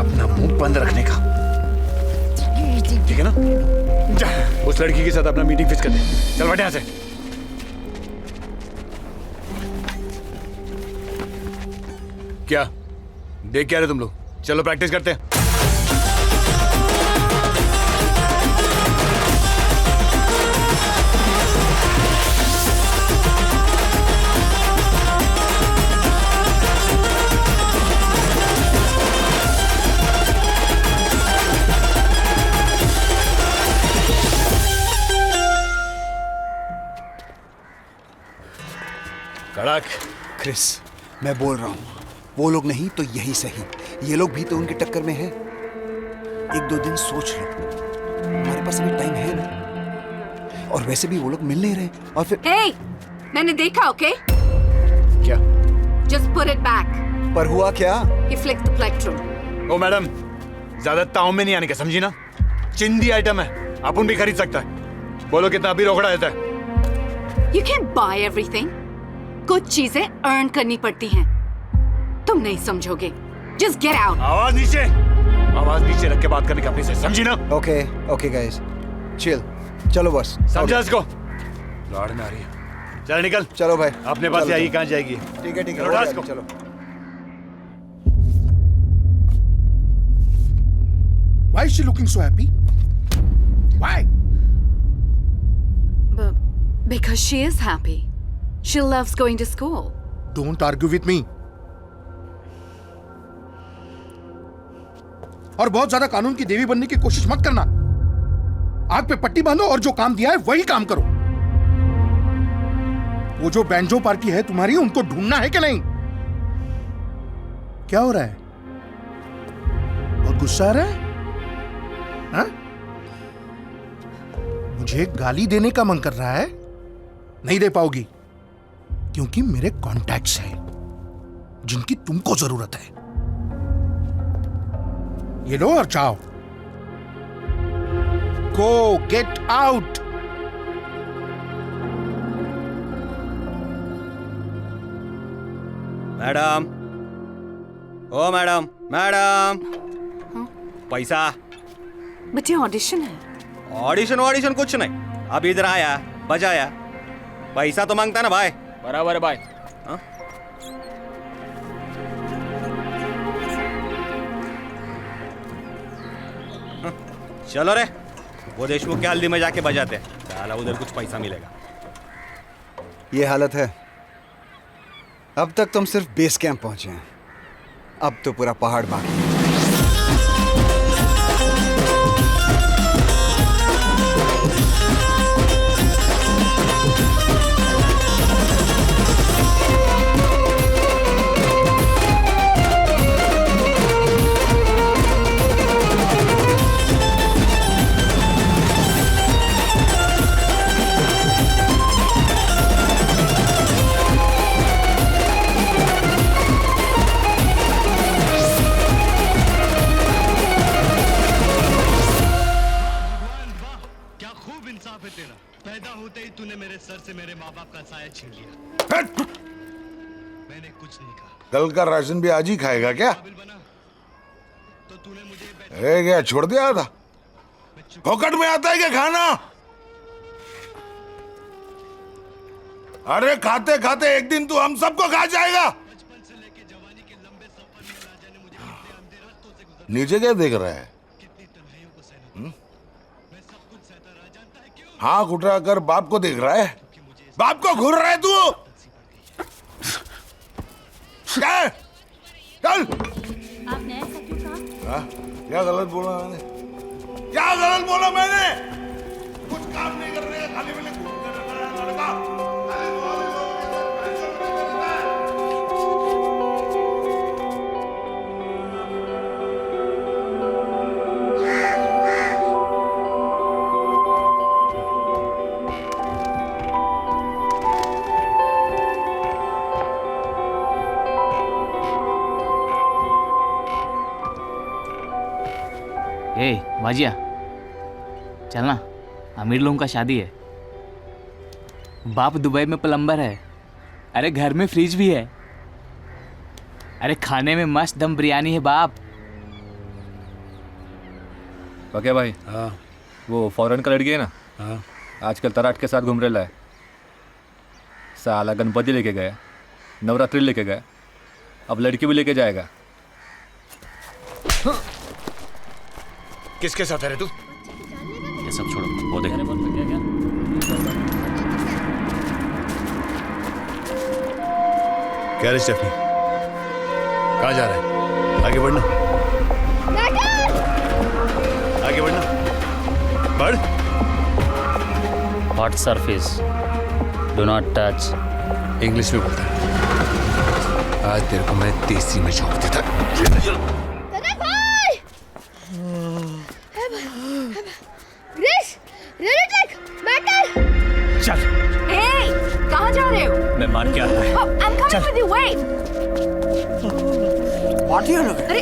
अपना मुंह बंद रखने का, ठीक है ना? जा उस लड़की के साथ अपना मीटिंग फिक्स कर दे। चल बैठ यहाँ से। क्या देख क्या रहे तुम लोग? चलो प्रैक्टिस करते हैं। कड़क। क्रिस, मैं बोल रहा हूँ, वो लोग नहीं तो यही सही, ये लोग भी तो उनकी टक्कर में हैं। 1-2 दिन सोच लो, हमारे पास अभी टाइम है ना। और वैसे भी वो लोग मिल नहीं रहे। और फिर Hey, मैंने देखा, okay? क्या? Just put it back. पर हुआ क्या? He flicked the plectrum. ओ मैडम, ज्यादा ताव में नहीं आने का, समझी ना? चिंदी आइटम है, अपन भी खरीद सकता है। बोलो कितना अभी रोकड़ा देता है? You can't buy everything. कुछ चीजें अर्न करनी पड़ती हैं, तुम नहीं समझोगे। Just get out. आवाज नीचे रख के बात करने का अपने से, समझी ना? ओके गाइस, चिल, चलो बस। समझा इसको? लौड़ में आ रही है। चल निकल। चलो भाई, अपने पास चलो, आएगी, चलो। कहाँ जाएगी? ठीक है ठीक है, चलो, हो डांस जाएगा, को। चलो। Why is she looking so happy? Why? Because she is happy. She loves going to school. Don't argue with me. और बहुत ज्यादा कानून की देवी बनने की कोशिश मत करना। आग पे पट्टी बांधो और जो काम दिया है वही काम करो। वो जो बैंजो पार्टी है तुम्हारी, उनको ढूंढना है कि नहीं? क्या हो रहा है? बहुत गुस्सा आ रहा है? हाँ? मुझे गाली देने का मन कर रहा है? नहीं दे पाओगी, क्योंकि मेरे कॉन्टैक्ट्स हैं जिनकी तुमको जरूरत है। ये लो और जाओ। गो, गेट आउट। मैडम, ओ मैडम, मैडम, पैसा। बट ये ऑडिशन है। ऑडिशन कुछ नहीं। अब इधर आया, बजाया, पैसा तो मांगता ना भाई। बराबर है भाई। हाँ? चलो रे, वो देशमुख के हल्दी में जाके बजाते हैं। साला उधर कुछ पैसा मिलेगा। ये हालत है। अब तक तुम सिर्फ बेस कैंप पहुंचे हैं, अब तो पूरा पहाड़ बाकी है। पैदा होते ही तूने मेरे सर से मेरे माँ बाप का साया छीन लिया। मैंने कुछ नहीं कहा। कल का राशन भी आज ही खाएगा क्या? क्या छोड़ दिया था? फोकट में आता है क्या खाना? अरे खाते खाते एक दिन तू हम सबको खा जाएगा। नीचे क्या देख रहा है? हाँ उठा कर बाप को देख रहा है? बाप को घूर रहा है तू? क्या है? चल। आपने ऐसा क्यों कहा? क्या गलत बोला मैंने? क्या गलत बोला मैंने? कुछ काम नहीं करने का, खाली मैंने घूम कर रखा है लड़का। ए बाजिया, चलना, अमीर लोगों का शादी है। बाप दुबई में प्लम्बर है। अरे घर में फ्रिज भी है। अरे खाने में मस्त दम बिरयानी है बाप। क्या भाई? हाँ। वो फॉरेन का लड़की है ना? हाँ। आजकल तराट के साथ घूम रहा है। साला गणपति लेके गया, नवरात्रि लेके गया, अब लड़की भी लेके जाएगा। किसके साथ है रे तू? ये सब छोड़ो, वो देख। क्या रे स्टेफनी, कहाँ जा रहा है? आगे बढ़ना, आगे बढ़ना, बढ़। Hot surface, do not touch. English में बोलता है। आज तेरे को मैं देसी में झोंक देता। चल। Hey, कहाँ जा रहे हो? मैं मान के आता है। Oh, I'm coming with you. Wait. What you look? अरे,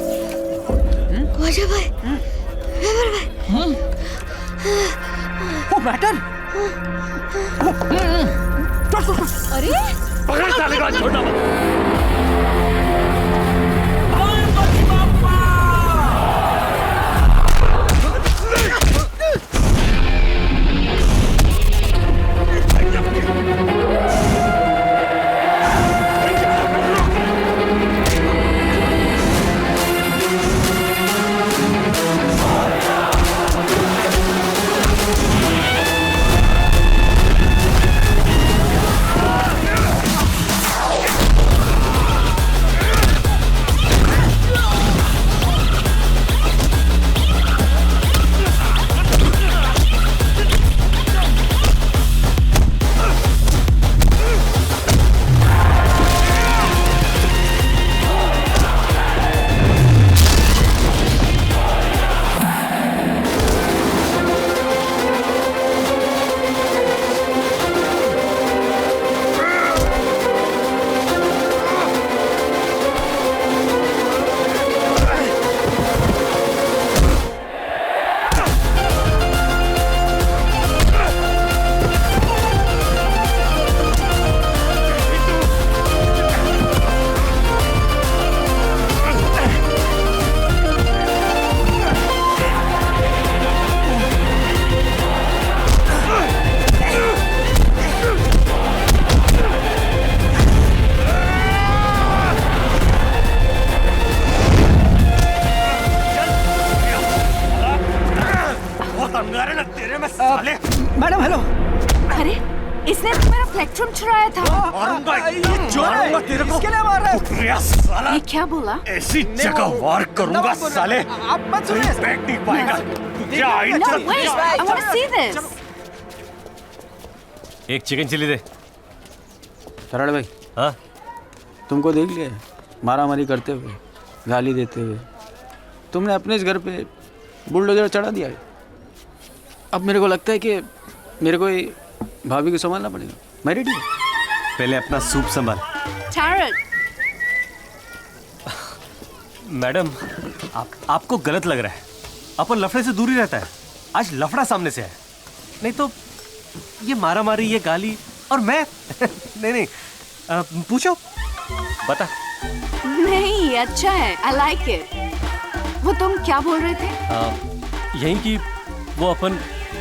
वाजा भाई, वेबर भाई। वो मैटर। अरे पकड़ साले का, छोड़ना मत। स्पेक्ट्रम चुराया था। मारूंगा तेरे को। इसके लिए मार रहा है? साला ये क्या बोला? ऐसी जगह वार करूंगा साले। आप मत सुनिए। बैठ नहीं पाएगा। जा No, wait, I want to see this. एक चिकन चिली दे। सरल भाई, हाँ तुमको देख लिया मारामारी करते हुए, गाली देते हुए। तुमने अपने इस घर पे बुलडोजर चढ़ा दिया है। अब मेरे को लगता है कि मेरे को ये भाभी को संभालना पड़ेगा। मैं रेडी हूँ। पहले अपना सूप संभाल। Tarot. मैडम, आपको गलत लग रहा है। अपन लफड़े से दूर ही रहता है। आज लफड़ा सामने से है, नहीं तो ये मारा मारी, ये गाली और मैं नहीं पूछो, बता। नहीं, अच्छा है, I like it. वो तुम क्या बोल रहे थे? यही कि वो अपन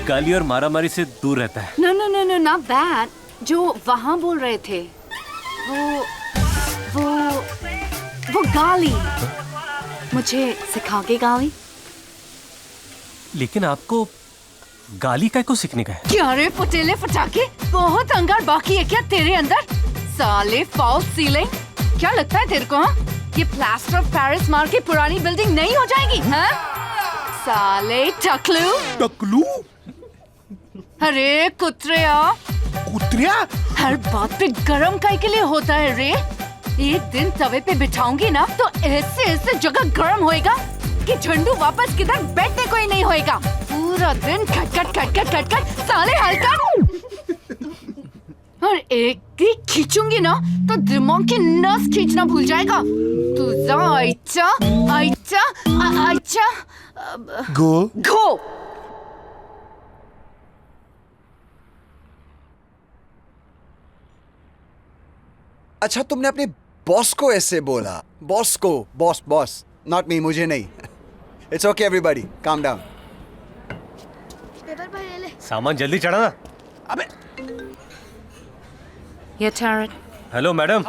गाली और मारा मारी से दूर रहता है। No, no, no, no, not that. जो वहाँ बोल रहे थे, वो गाली। मुझे सिखाओगे गाली? लेकिन आपको गाली का को सीखने का है? क्या रे फुटेले फटाके, बहुत अंगार बाकी है क्या तेरे अंदर? साले फॉल्स सीलिंग, क्या लगता है तेरे को? हाँ? ये प्लास्टर ऑफ पेरिस मार के पुरानी बिल्डिंग नहीं हो जाएगी? हाँ? साले टकलू। टकलू? अरे कुत्रिया। कुत्रिया? हर बात पे गरम काहे के लिए होता है रे? एक दिन तवे पे बिठाऊंगी ना तो ऐसे ऐसे जगह गरम होएगा कि झंडू वापस किधर बैठने को ही नहीं होएगा। पूरा दिन खटखट साले हल्का। और एक ही खींचूंगी ना तो दिमाग की नस खींचना भूल जाएगा। तू जा आइचा गो। अच्छा, तुमने अपने बॉस को ऐसे बोला? बॉस को? बॉस नॉट मी, मुझे नहीं। It's okay everybody, calm down. Paper पर ले। सामान जल्दी चढ़ाना। अबे ये टैरेट। Hello madam.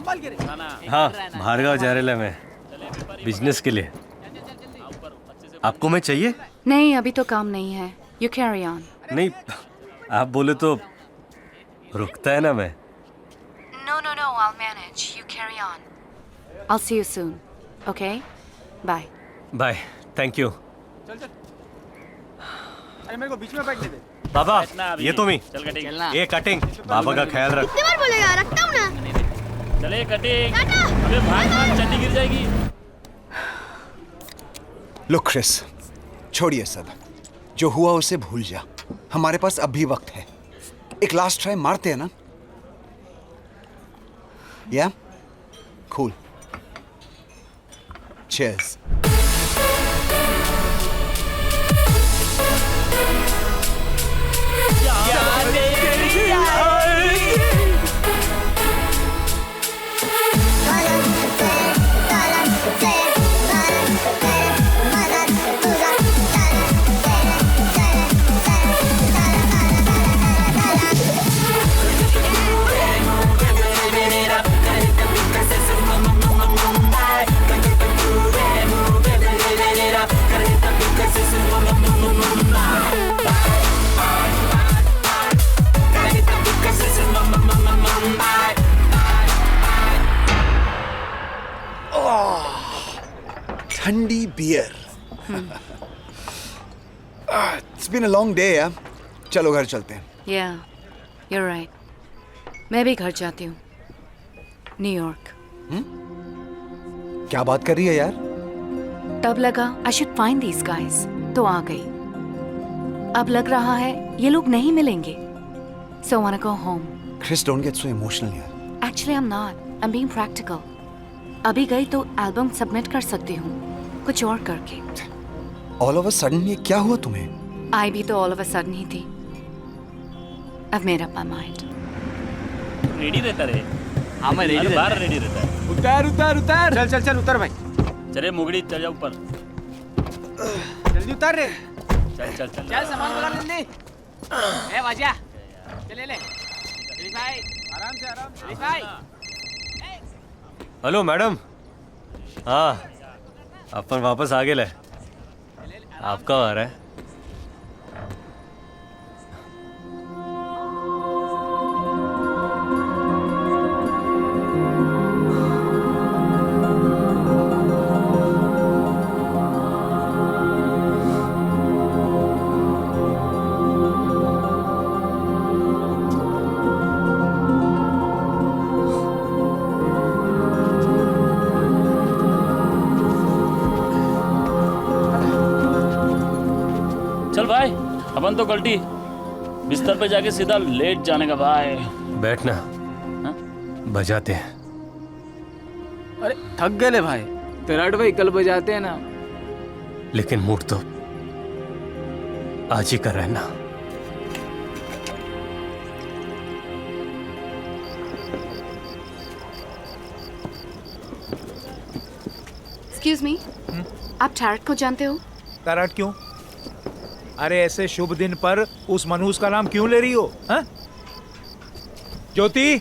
हाँ, भार्गव जा रहा है मैं बिजनेस के लिए। आपको मैं चाहिए? नहीं, अभी तो काम नहीं है। You carry on. नहीं, आप बोले तो रुकता है ना मैं। No, I'll manage. You carry on. I'll see you soon. Okay? Bye. Bye, thank you. अरे मेरे को बीच में बैठने दे। बाबा, ये तो मी। चल कटिंग। ये कटिंग, बाबा का ख्याल रख। कितनी बार बोलेगा? रखता हूँ ना। चले कटिंग। अबे भाग चड्डी गिर जाएगी। लुक क्रिस, छोड़िए सब। जो हुआ उसे भूल जा। हमारे पास अब भी वक्त है। एक लास्ट ट्राई मारते हैं ना? Yeah? Cool. Cheers. ठंडी beer. It's been a long day, यार। चलो घर चलते हैं। Yeah, you're right. मैं भी घर जाती हूँ। न्यूयॉर्क। क्या बात कर रही है यार? तब लगा I should find these guys, तो आ गई। अब लग रहा है ये लोग नहीं मिलेंगे। So I wanna go home. Chris, don't get so emotional यार। Actually, I'm not. I'm being practical. अभी गई तो एल्बम सबमिट कर सकती हूँ, कुछ और करके। All of a sudden ये क्या हुआ तुम्हें? आई भी तो all of a sudden ही थी। I've made up my mind. Ready रहता रे। हाँ, मैं रेडी रहता। बाहर रेडी रहता है। उतार। चल उतर भाई। चले मुगड़ी, चल जा ऊपर। जल्दी उतार रे। चल। चल सामान बुला ले। ए वाजा, चले ले। भाई, आराम से। भाई। Hello madam. हाँ, अपन वापस आ गए। आप कहाँ आ रहा है? मान तो कल्टी, बिस्तर पे जाके सीधा लेट जाने का भाई। बैठना, बजाते हैं। अरे थक गए भाई, विराट भाई कल बजाते हैं ना। लेकिन मूड तो आज ही कर रहे हैं ना। एक्सक्यूज मी, आप टैरट को जानते हो? टैरट क्यों? अरे ऐसे शुभ दिन पर उस मनहूस का नाम क्यों ले रही हो? हाँ? ज्योति,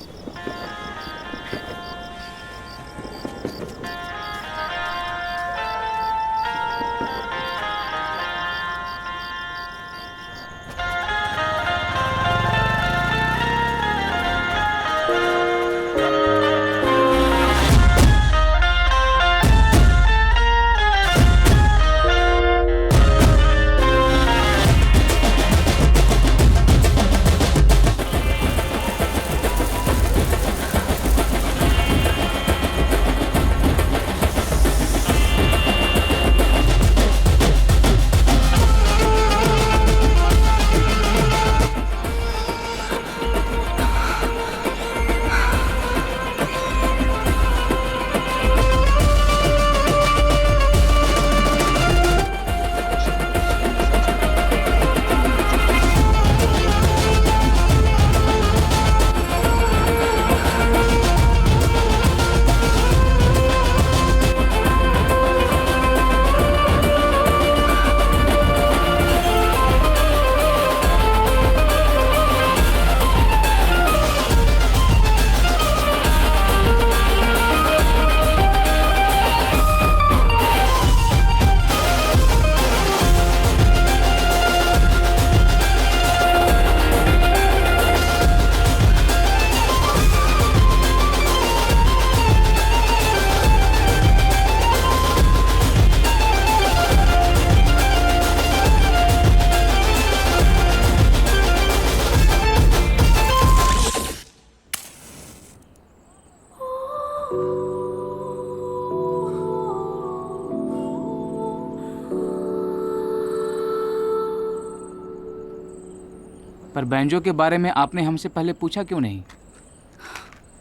पर बैंजो के बारे में आपने हमसे पहले पूछा क्यों नहीं?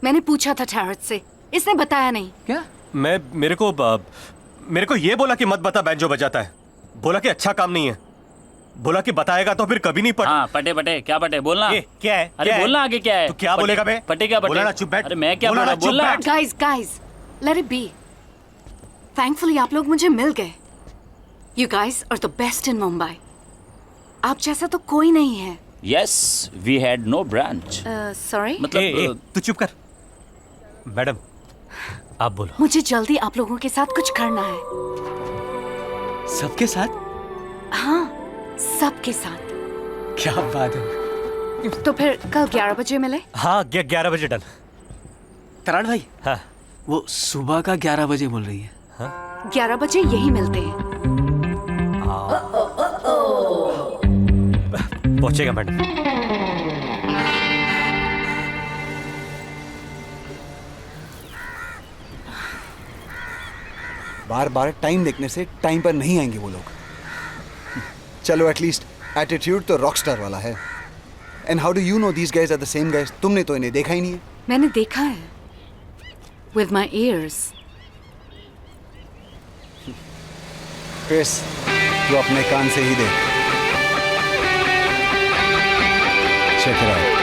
मैंने पूछा था टैरट से, इसने बताया नहीं। क्या? मेरे को ये बोला कि मत बता बैंजो बजाता है। बोला कि अच्छा काम नहीं है। बोला कि बताएगा तो फिर कभी नहीं पटे। हाँ, पटे पटे क्या पटे बोलना? क्या है? अरे बोलना आगे क्या है? तू क्या बोलेगा बे? पटे क्या पटे? बोला ना चुप बैठ। अरे मैं क्या बोला? बोलना। Guys, let it be. Thankfully आप लोग मुझे मिल गए। You guys are the best in Mumbai. आप जैसा तो कोई नहीं है। Yes, we had no branch. Sorry? मतलब तू चुप कर। मैडम, आप बोलो। मुझे जल्दी आप लोगों के साथ कुछ करना है। सबके साथ? हाँ, सबके साथ। क्या बात है। तो फिर कल 11 बजे मिले? हाँ, 11 बजे डन। तराड़ भाई, हाँ, वो सुबह का 11 बजे बोल रही है। हाँ? 11 बजे यही मिलते हैं। पहुंचेगा मैडम। बार बार टाइम देखने से टाइम पर नहीं आएंगे वो लोग। चलो एटलीस्ट एटीट्यूड तो रॉकस्टार वाला है। And how do you know these guys are the same guys? तुमने तो इन्हें देखा ही नहीं है। मैंने देखा है with my ears. क्रिस, तू अपने कान से ही देख। Check it out.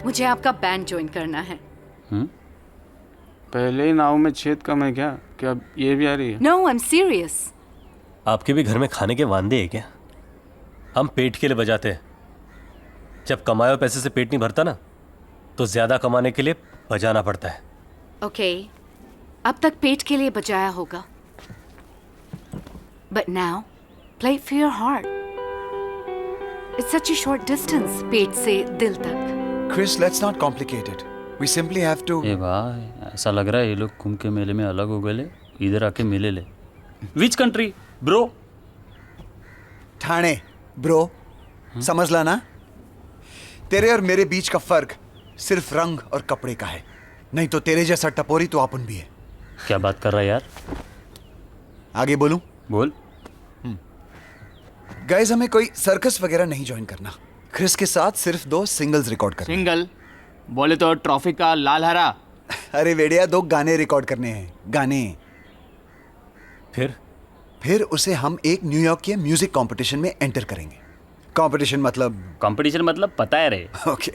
मुझे आपका बैंड ज्वाइन करना है। पहले ही नाव में छेद कम है क्या? क्या ये भी आ रही है? No, I'm serious. आपके भी घर में खाने के वांदे हैं क्या? हम पेट के लिए बजाते हैं, जब कमाए हुए पैसे से पेट नहीं भरता ना, तो ज्यादा कमाने के लिए बजाना पड़ता है। ओके, अब तक पेट के लिए बजाया होगा, but now play for your heart. It's such a short distance पेट से दिल तक। Chris, let's not complicate it. We simply have to. ए भाई, ऐसा लग रहा है ये लोग कुंभ के मेले में अलग हो गए, इधर आके मेले ले। Which country, bro? Thane, bro. समझ ला ना? तेरे और मेरे बीच का फर्क सिर्फ रंग और कपड़े का है, नहीं तो तेरे जैसा टपोरी तो अपन भी है। क्या बात कर रहा है यार? आगे बोलूं? बोल। गाइस, हमें कोई सर्कस वगैरह नहीं ज्वाइन करना। क्रिस के साथ सिर्फ 2 सिंगल्स रिकॉर्ड करने। सिंगल बोले तो ट्रॉफी का लाल हरा। अरे वेडिया, 2 गाने रिकॉर्ड करने हैं, गाने। फिर उसे हम एक न्यूयॉर्क के म्यूजिक कंपटीशन में एंटर करेंगे। कंपटीशन मतलब पता है रे। ओके।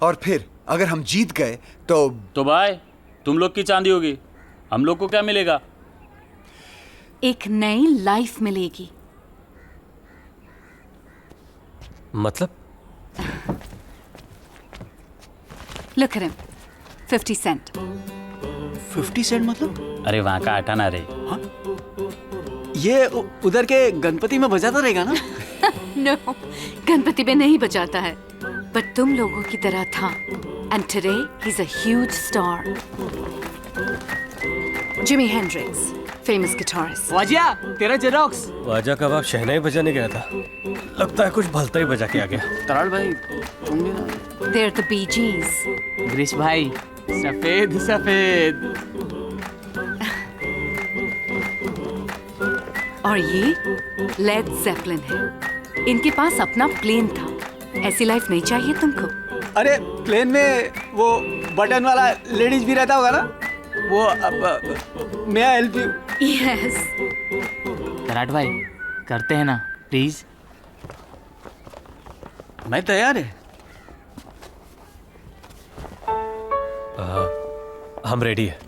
और फिर अगर हम जीत गए तो भाई तुम लोग की चांदी होगी, हम लोग को क्या मिलेगा? एक नई लाइफ मिलेगी। मतलब? Look at him, 50 cent. 50 Saint मतलब? अरे वहाँ का आटाना रे। ये उधर के गणपति में बजाता रहेगा ना? No, गणपति में नहीं बजाता है, but तुम लोगों की तरह था। And today he's a huge star. Jimi Hendrix, famous guitarist. वाजिया, तेरा जेरोक्स। वाजा का बाप शहनाई बजाने गया था, लगता है कुछ भलता ही बजा के आ गया। तराड़ भाई, तुम भी ना? They're the Bee Gees. Girish भाई, सफेद सफेद। और ये लेड जेपलिन है। इनके पास अपना प्लेन था। ऐसी लाइफ नहीं चाहिए तुमको? अरे प्लेन में वो बटन वाला लेडीज भी रहता होगा ना? वो मैं हेल्प यू? यस। तराट भाई, करते हैं ना प्लीज? मैं तैयार है। हम रेडी है।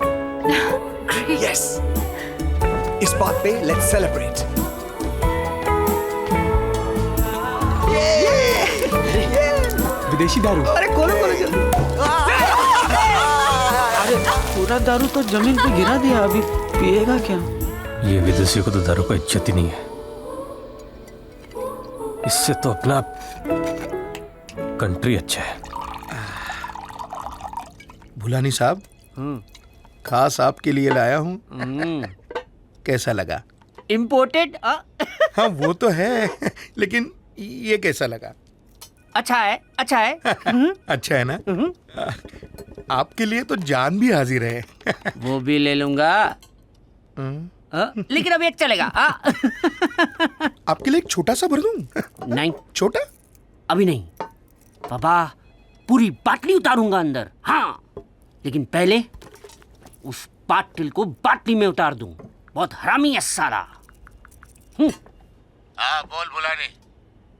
यस, इस बात पे लेट्स सेलिब्रेट। विदेशी दारू। अरे खोलो जल्दी। अरे पूरा दारू तो जमीन पे गिरा दिया, अभी पिएगा क्या? ये विदेशियों को तो दारू का इज्जत ही नहीं है। इससे तो अपना कंट्री अच्छा है। भुलानी साहब, खास आपके लिए लाया हूँ। कैसा लगा? इम्पोर्टेड? हाँ वो तो है, लेकिन ये कैसा लगा? अच्छा है, अच्छा है। अच्छा है ना? आपके लिए तो जान भी हाजिर है। वो भी ले लूंगा, लेकिन अब एक चलेगा। आपके लिए एक छोटा सा भर दूं? नहीं, छोटा अभी नहीं पापा, पूरी बाटली उतारूंगा अंदर। हाँ, लेकिन पहले उस पाटिल को बाटली में उतार दूं। बहुत हरामी है साला। हाँ बोल भुलानी।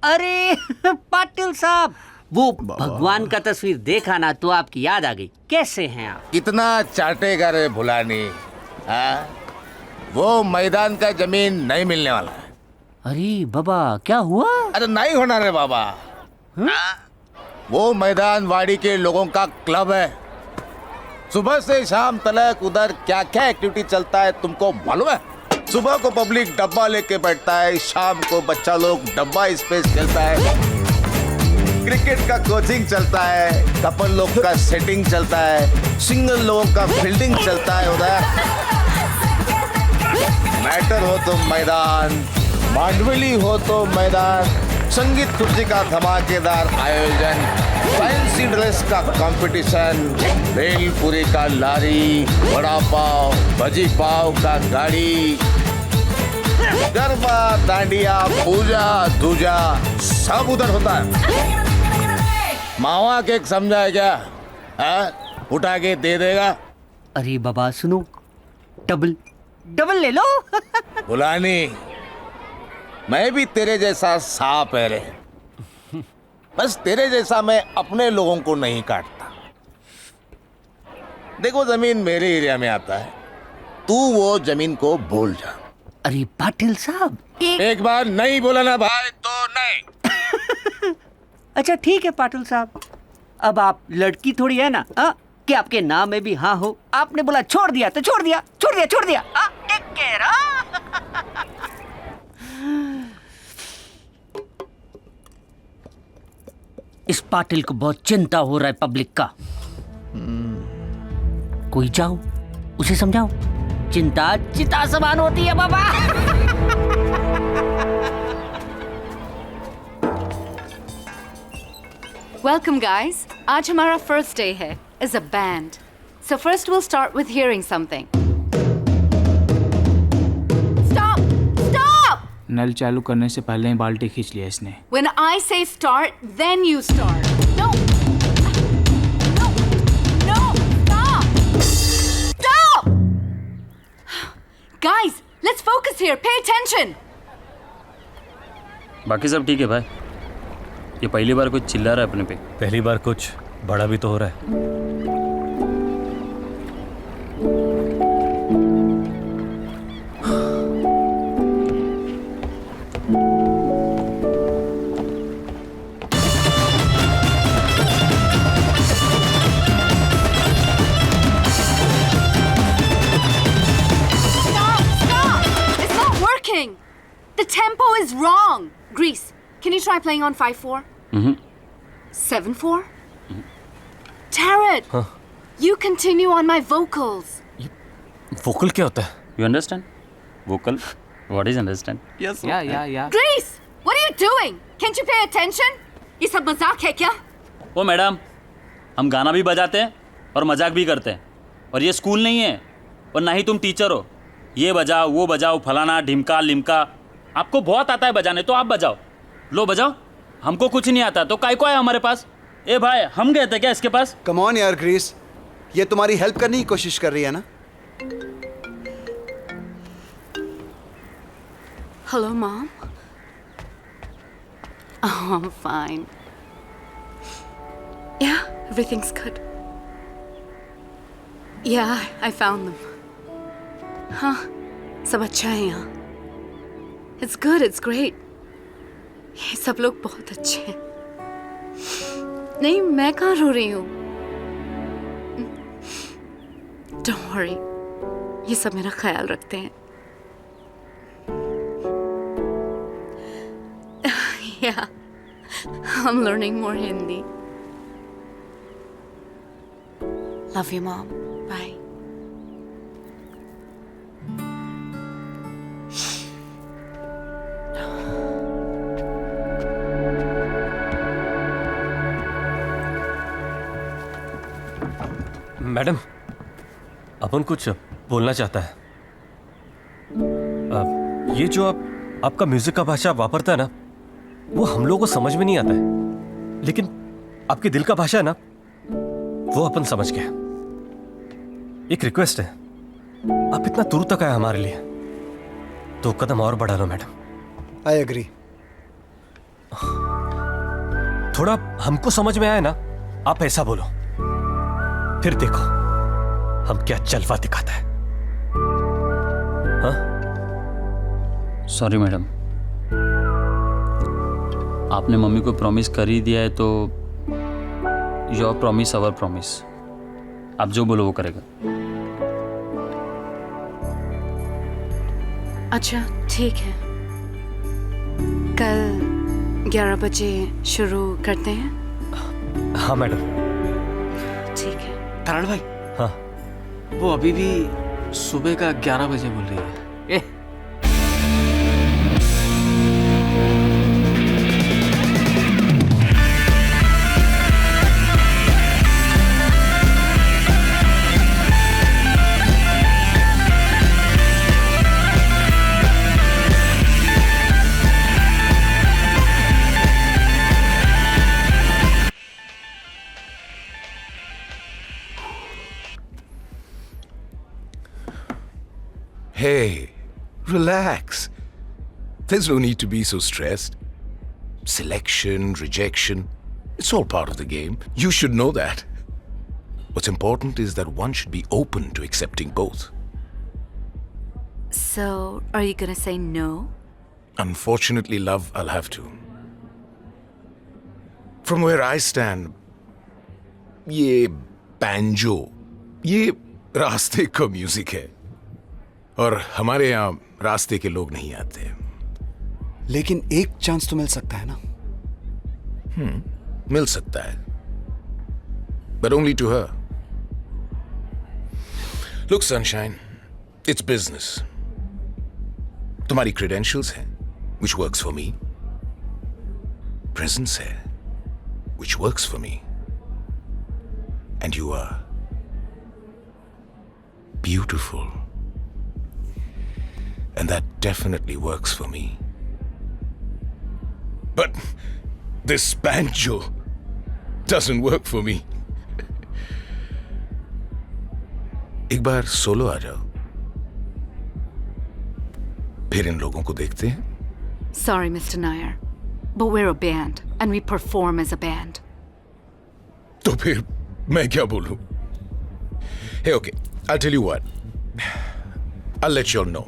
अरे पाटिल साहब, वो भगवान का तस्वीर देखा ना तो आपकी याद आ गई। कैसे हैं आप? कितना चाटेगा रे भुलानी? हाँ, वो मैदान का जमीन नहीं मिलने वाला है। अरे बाबा, क्या हुआ? अरे नहीं होना रे बाबा। वो मैदान वाड़ी के लोगों का क्लब है। सुबह से शाम तक उधर क्या क्या एक्टिविटी चलता है तुमको मालूम है? सुबह को पब्लिक डब्बा लेके बैठता है, शाम को बच्चा लोग डब्बा स्पेस खेलता है, क्रिकेट का कोचिंग चलता है, कपल लोग का सेटिंग चलता है, सिंगल लोगों का फील्डिंग चलता है उधर। मैटर हो तो मैदान, मांडवली हो तो मैदान, संगीत खुर्ची का धमाकेदार आयोजन, फैंसी ड्रेस का कंपटीशन, भेलपुरी का लारी, वड़ा पाव, भजी पाव का गाड़ी, गरबा, डांडिया, पूजा दूजा सब उधर होता है। मावा केक समझा है क्या? हाँ? उठा के दे देगा। अरे बाबा सुनो, डबल ले लो। बुलानी, मैं भी तेरे जैसा सांप है रे। बस तेरे जैसा मैं अपने लोगों को नहीं काटता। देखो जमीन मेरे एरिया में आता है, तू वो जमीन को भूल जा। अरे पाटिल साहब, एक बार नहीं बोला ना भाई तो नहीं। अच्छा ठीक है पाटिल साहब, अब आप लड़की थोड़ी है ना, कि आपके नाम में भी हाँ हो। आपने बोला छोड़ दिया तो छोड़ दिया, छोड़ दिया छोड़ दिया। Take care. इस पाटिल को बहुत चिंता हो रहा है पब्लिक का। कोई जाओ उसे समझाओ, चिंता चिता समान होती है बाबा। Welcome guys. आज हमारा first day है as a band. So first we'll start with hearing something. Stop! Stop! नल चालू करने से पहले ही बाल्टी खींच लिया इसने। When I say start, then you start. No! No! No! Stop! Stop! Guys, let's focus here. Pay attention. बाकी सब ठीक है भाई। ये पहली बार कुछ चिल्ला रहा है अपने पे। पहली बार कुछ बड़ा भी तो हो रहा है। The tempo is wrong. Grease, can you try playing on 5/4? 7/4? Tarot, you continue on my vocals. Vocal क्या होता है? You understand? Vocal? What is understand? Yes. Yeah. Grease, what are you doing? Can't you pay attention? ये सब मजाक है क्या? ओ मैडम, हम गाना भी बजाते हैं और मजाक भी करते हैं, और ये स्कूल नहीं है और ना ही तुम टीचर हो। ये बजाओ वो बजाओ, फलाना ढिमका लिमका, आपको बहुत आता है बजाने तो आप बजाओ। लो बजाओ, हमको कुछ नहीं आता तो काय को है हमारे पास। ए भाई, हम गए थे क्या इसके पास? कम ऑन यार ग्रीस, ये तुम्हारी हेल्प करने की कोशिश कर रही है ना? Hello, Mom. Oh, I'm fine. Yeah, everything's good. Yeah, I found them. हाँ, सब अच्छा है यहाँ। It's good, it's great. ये सब लोग बहुत अच्छे हैं। नहीं, मैं कहाँ रो रही हूँ? Don't worry, ये सब मेरा ख्याल रखते हैं। Yeah, I'm learning more Hindi. Love you, Mom. Bye. Madam, अपन कुछ बोलना चाहता है। ये जो आपका म्यूजिक का भाषा वापरता है ना, वो हम लोगों को समझ में नहीं आता है, लेकिन आपके दिल का भाषा है ना, वो अपन समझ गए। एक रिक्वेस्ट है, आप इतना दूर तक आए हमारे लिए, 2 कदम और बढ़ा लो मैडम। I agree. थोड़ा हमको समझ में आए ना, आप ऐसा बोलो, फिर देखो हम क्या जलवा दिखाता है। हाँ? सॉरी मैडम, आपने मम्मी को प्रॉमिस कर ही दिया है तो योर प्रॉमिस अवर प्रॉमिस। आप जो बोलो वो करेगा। अच्छा ठीक है, कल 11 बजे शुरू करते हैं। हाँ मैडम। ठीक है। तरण भाई, हाँ, वो अभी भी सुबह का 11 बजे बोल रही है। Hey, relax. There's no need to be so stressed. Selection, rejection, it's all part of the game. You should know that. What's important is that one should be open to accepting both. So, are you gonna say no? Unfortunately, love, I'll have to. From where I stand, ये बैंजो, ये रास्ते का म्यूजिक है और हमारे यहाँ रास्ते के लोग नहीं आते। लेकिन एक चांस तो मिल सकता है ना? मिल सकता है, but only to her. Look, Sunshine, it's business. तुम्हारी credentials हैं, which works for me. Presence है, which works for me. And you are beautiful. And that definitely works for me. But this banjo doesn't work for me. एक बार सोलो आ जाओ, फिर इन लोगों को देखते हैं। Sorry, Mr. Nair, but we're a band and we perform as a band. तो फिर मैं क्या बोलूं? Hey, okay, I'll tell you what. I'll let you all know.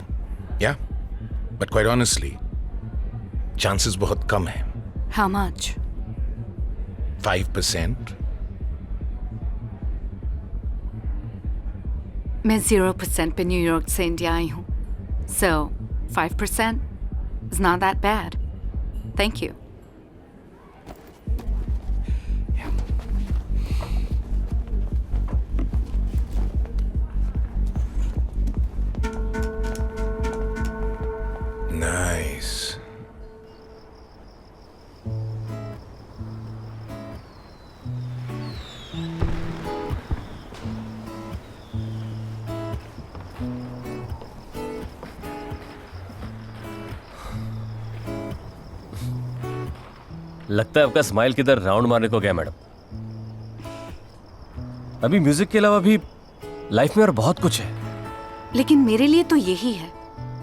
Yeah? But quite honestly, chances बहुत कम हैं। How much? 5%. मैं 0% पे न्यूयॉर्क से इंडिया आई हूँ, so 5% is not that bad. Thank you. Nice. लगता है आपका स्माइल किधर राउंड मारने को गया मैडम। अभी म्यूजिक के अलावा भी लाइफ में और बहुत कुछ है। लेकिन मेरे लिए तो यही है।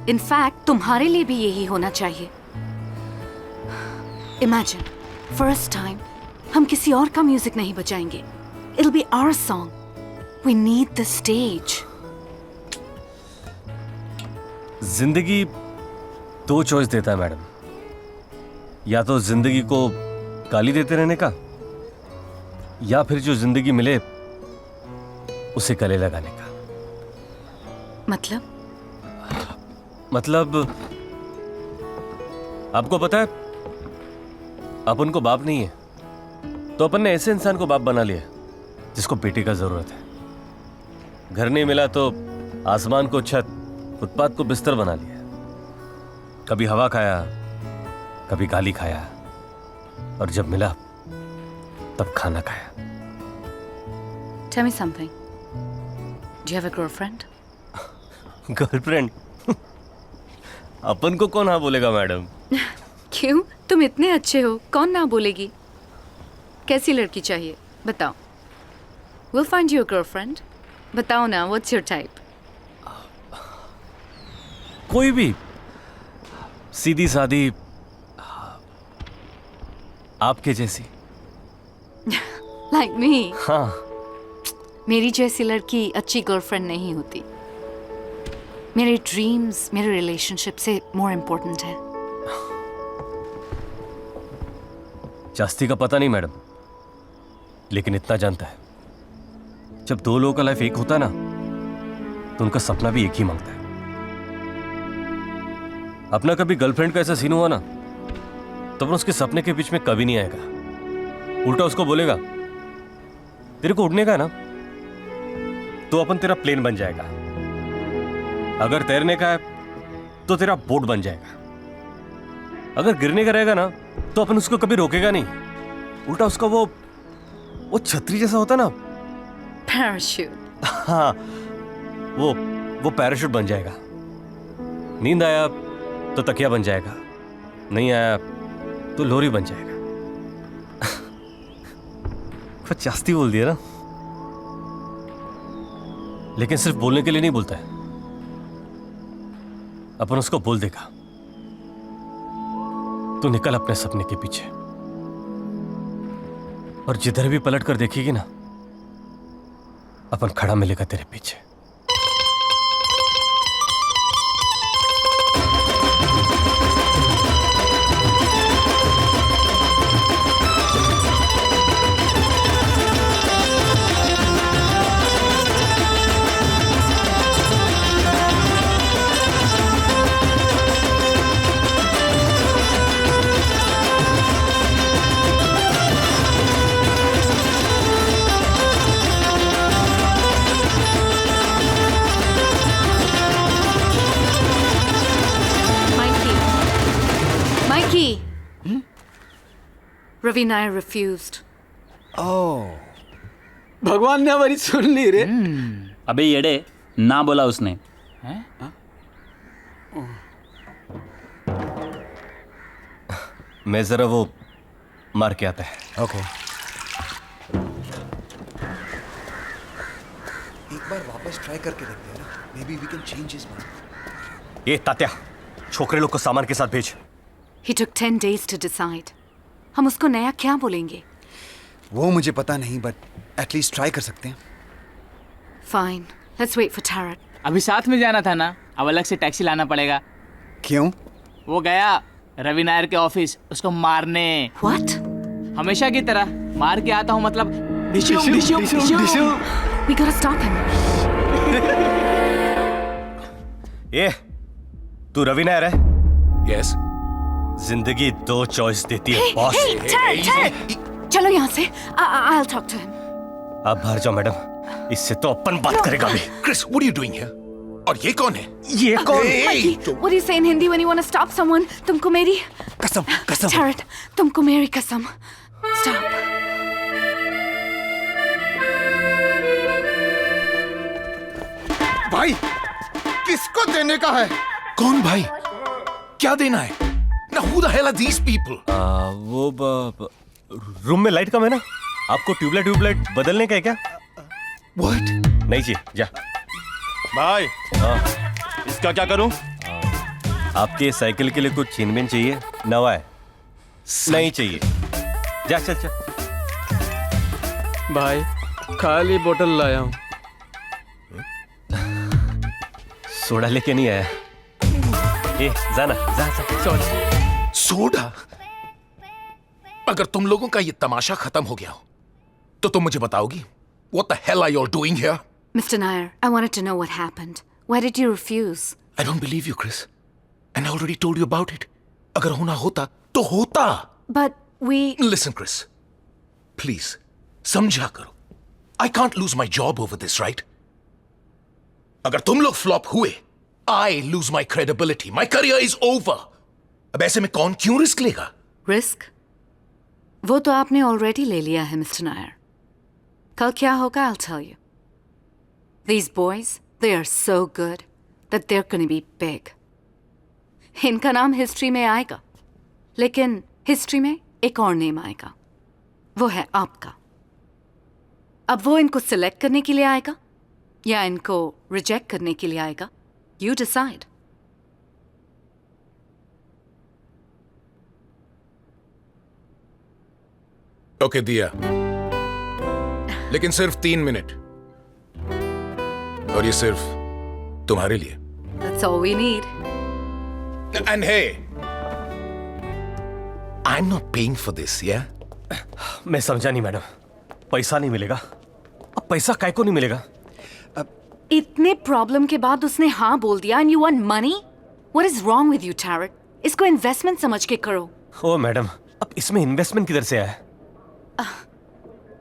इनफैक्ट तुम्हारे लिए भी यही होना चाहिए। इमेजिन, फर्स्ट टाइम हम किसी और का म्यूजिक नहीं बजाएंगे। It'll be our song. We need the stage. जिंदगी दो चॉइस देता है मैडम, या तो जिंदगी को गाली देते रहने का, या फिर जो जिंदगी मिले उसे गले लगाने का। मतलब आपको पता है, अपन को बाप नहीं है तो अपन ने ऐसे इंसान को बाप बना लिया जिसको बेटे का जरूरत है। घर नहीं मिला तो आसमान को छत, फुटपाथ को बिस्तर बना लिया। कभी हवा खाया, कभी गाली खाया, और जब मिला तब खाना खाया। Tell me something. Do you have a girlfriend? Girlfriend? अपन को कौन हाँ बोलेगा मैडम? क्यों? तुम इतने अच्छे हो, कौन ना बोलेगी? कैसी लड़की चाहिए बताओ। We'll find you a girlfriend. बताओ ना, what's your type? कोई भी, सीधी सादी, आपके जैसी। Like me? हाँ। मेरी जैसी लड़की अच्छी गर्लफ्रेंड नहीं होती। मेरे ड्रीम्स मेरे रिलेशनशिप से मोर इम्पोर्टेंट है। जास्ती का पता नहीं मैडम, लेकिन इतना जानता है, जब दो लोगों का लाइफ एक होता है ना, तो उनका सपना भी एक ही मांगता है। अपना कभी गर्लफ्रेंड का ऐसा सीन हुआ ना, तो उसके सपने के बीच में कभी नहीं आएगा। उल्टा उसको बोलेगा, तेरे को उड़ने का है ना, तो अपन तेरा प्लेन बन जाएगा। अगर तैरने का है तो तेरा बोट बन जाएगा। अगर गिरने का रहेगा ना, तो अपन उसको कभी रोकेगा नहीं। उल्टा उसका वो छतरी जैसा होता ना, पैराशूट। हाँ, वो पैराशूट बन जाएगा। नींद आया तो तकिया बन जाएगा, नहीं आया तो लोरी बन जाएगा। कुछ जास्ती बोल दिया ना, लेकिन सिर्फ बोलने के लिए नहीं बोलता है। अपन उसको बोल देगा, तू निकल अपने सपने के पीछे, और जिधर भी पलट कर देखेगी ना, अपन खड़ा मिलेगा तेरे पीछे। Ravi Nair refused. Oh. भगवान ने हमारी सुन ली रे। अबे येड़े, ना बोला उसने। मैं जरा वो मार के आता है। ओके। एक बार वापस ट्राई करके देखते हैं ना। Maybe we can change his mind. ये तात्या, छोकरे लोग को सामान के साथ भेज। He took 10 days to decide. हम उसको नया क्या बोलेंगे? वो मुझे पता नहीं, but at least try कर सकते हैं। Fine. Let's wait for Tarat. अभी साथ में जाना था ना, अब अलग से टैक्सी लाना पड़ेगा। क्यों? वो गया रवि नायर के ऑफिस उसको मारने। What? हमेशा की तरह मार के आता हूँ, मतलब Dishoom Dishoom Dishoom. We gotta stop him. ये तू रवि नायर है? Yes. जिंदगी दो चॉइस देती है बॉस। Hey, Tarat! चलो यहाँ से। I'll talk to him. आप बाहर जाओ मैडम, इससे तो अपन बात करेगा भी। Chris, what are you doing here? और ये कौन है? ये कौन? Mikey, what do you say in Hindi when you want to stop someone? तुमको मेरी कसम, कसम। Tarat, तुमको मेरी कसम। Stop. भाई, किसको देने का है? कौन भाई? क्या देना है? Now who the hell are these people? वो रूम में लाइट कम है ना, आपको ट्यूबलाइट बदलने का है क्या? What? नहीं जी, जा। भाई, इसका क्या करूं? आपके साइकिल के लिए कुछ छीन-बीन चाहिए? नवा है। नहीं चाहिए। जा चल चल। भाई, खाली बोतल लाया हूँ। सोडा लेके नहीं आया। ए, जाना, जा। सोडा? अगर तुम लोगों का ये तमाशा खत्म हो गया हो, तो तुम मुझे बताओगी? What the hell are you all doing here? Mr. Nair, I wanted to know what happened. Why did you refuse? I don't believe you, Chris. And I already told you about it. अगर होना होता, तो होता. But we... Listen, Chris. Please, समझा करो. I can't lose my job over this, right? अगर तुम लोग flop हुए, I lose my credibility. My career is over. अब ऐसे में कौन क्यों रिस्क लेगा? Risk? वो तो आपने already ले लिया है, Mr. Nair. कल क्या होगा, I'll tell you. These boys, they are so good that they're going to be big. इनका नाम हिस्ट्री में आएगा, लेकिन हिस्ट्री में एक और नेम आएगा, वो है आपका। अब वो इनको सिलेक्ट करने के लिए आएगा या इनको रिजेक्ट करने के लिए आएगा? You decide. ओके दिया, लेकिन सिर्फ 3 मिनट, और ये सिर्फ तुम्हारे लिए। That's all we need. And hey, I'm not paying for this, yeah? मैं समझा नहीं मैडम, पैसा नहीं मिलेगा। अब पैसा काय को नहीं मिलेगा? इतने प्रॉब्लम के बाद उसने हाँ बोल दिया and you want money? What is wrong with you, Tarat? इसको इन्वेस्टमेंट समझ के करो। ओ मैडम, अब इसमें इन्वेस्टमेंट किधर से आया?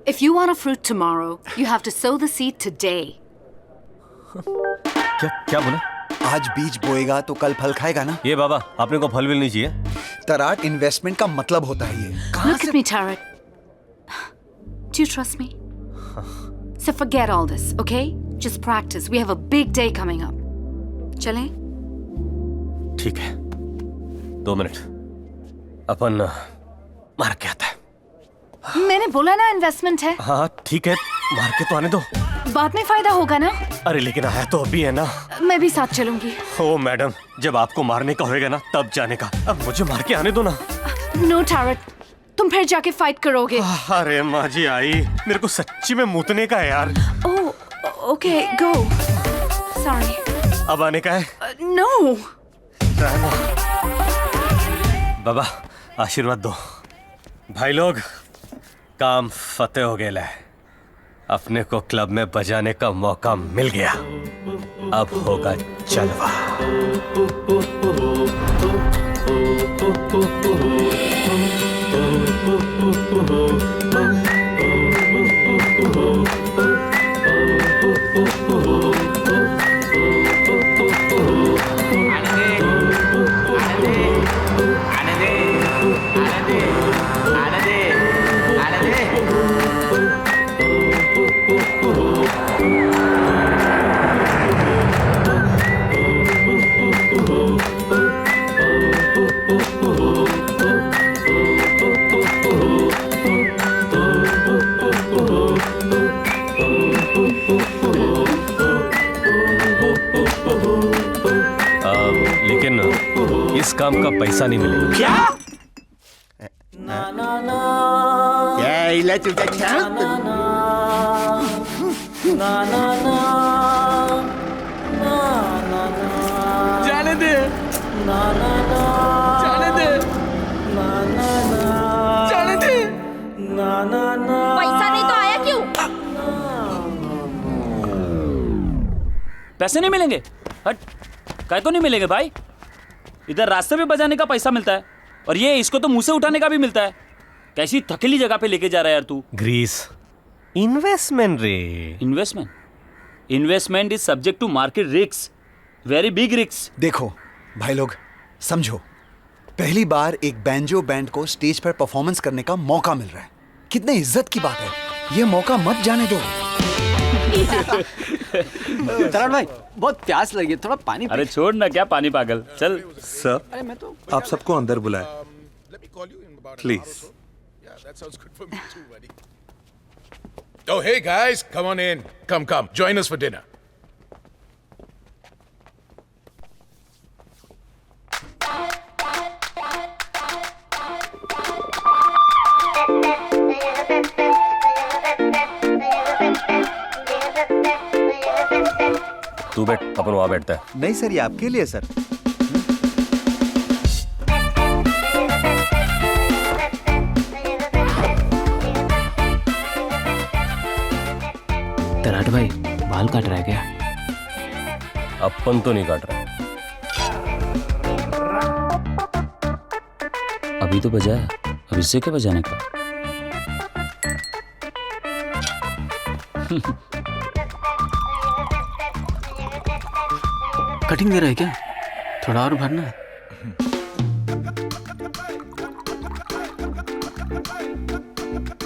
If you want a fruit tomorrow, you have to sow the seed today. क्या बोला? आज बीज बोएगा तो कल फल खाएगा ना? ये बाबा, आपने को फल भी नहीं चाहिए? तराट इन्वेस्टमेंट का मतलब होता है ये। Look at me, Tarat. Do you trust me? So forget all this, okay? Just practice. We have a big day coming up. चलें? ठीक है, 2 मिनट, अपन मार के आता है। मैंने बोला ना इन्वेस्टमेंट है। हाँ ठीक है, मार के तो आने दो, बाद में फायदा होगा ना? अरे लेकिन आया तो अभी है ना। मैं भी साथ चलूंगी। ओ मैडम, जब आपको मारने का होएगा ना तब जाने का, अब मुझे मार के आने दो ना। नो Tarat, तुम फिर जाके फाइट करोगे। अरे माँ जी आई, मेरे को सच्ची में मूतने का है यार। ओह, ओके, गो। सॉरी। अब आने का है? नो। बाबा आशीर्वाद दो। भाई लोग, काम फतेह हो गया है, अपने को क्लब में बजाने का मौका मिल गया, अब होगा जलवा। आने दे इस काम का पैसा नहीं मिलेगा। क्या इला चुटा जाने दे, जाने दे, जाने दे। पैसा नहीं तो आया क्यों? पैसे नहीं मिलेंगे? हट, काय को नहीं मिलेंगे भाई? इधर रास्ते पे बजाने का पैसा मिलता है और ये इसको तो मुंह से उठाने का भी मिलता है। कैसी थकेली जगह पे लेके जा रहा है यार तू। ग्रीस इन्वेस्टमेंट रे। Investment? Investment is subject to market risk, very big risk. देखो भाई लोग, समझो, पहली बार एक बैंजो बैंड को स्टेज पर परफॉर्मेंस करने का मौका मिल रहा है। कितने इज्जत की बात है, ये मौका मत जाने दो। तरण भाई बहुत प्यास लगी है, थोड़ा पानी अरे छोड़ ना, क्या पानी पागल, चल। सर, अरे मैं तो आप सबको अंदर बुलाए please. Oh, hey guys, come on in. Come, join us for dinner. तू बैठ, अपन वहां बैठता है। नहीं सर, ये आपके लिए सर। तराट भाई बाल काट रहा है क्या? अपन तो नहीं काट रहा। अभी तो बजाया, अब इससे क्या बजाने का? कटिंग दे रहा है क्या? थोड़ा और भरना है।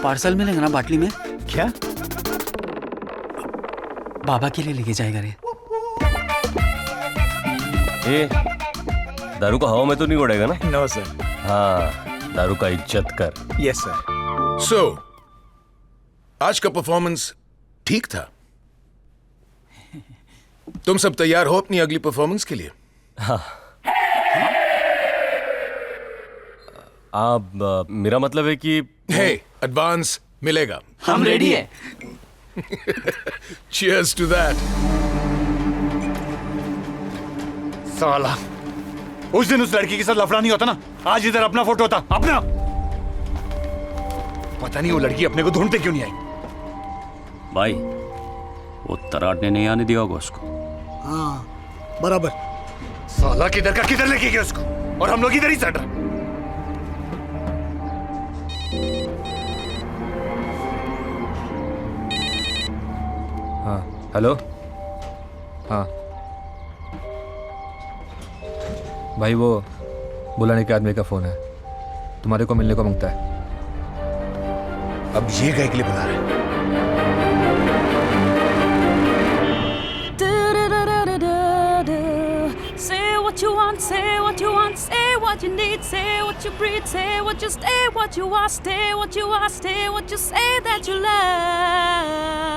पार्सल मिलेगा ना बाटली में? क्या? बाबा के लिए लेके जाएगा रे। ए, दारू का हवा में तो नहीं उड़ेगा ना? No sir. हाँ, दारू का इज्जत कर। Yes sir. So, आज का परफॉर्मेंस ठीक था। तुम सब तैयार हो अपनी अगली परफॉर्मेंस के लिए? हाँ। आप मेरा मतलब है कि हे, एडवांस मिलेगा। हम रेडी है। Cheers to that. साला, उस दिन उस लड़की के साथ लफड़ा नहीं होता ना, आज इधर अपना फोटो होता। अपना पता नहीं वो लड़की अपने को ढूंढते क्यों नहीं आई। भाई वो तराट ने नहीं आने दिया होगा उसको। हाँ बराबर। साला किधर का किधर लेके गया उसको, और हम लोग इधर ही चढ़ रहे। हाँ हेलो। हाँ भाई, वो बुलाने के आदमी का फोन है, तुम्हारे को मिलने को मांगता है। अब ये गए के लिए बुला रहे हैं। Say what you want, say what you want, say what you need, say what you breathe, say what you stay, what you are, stay what you are, stay what you say that you love.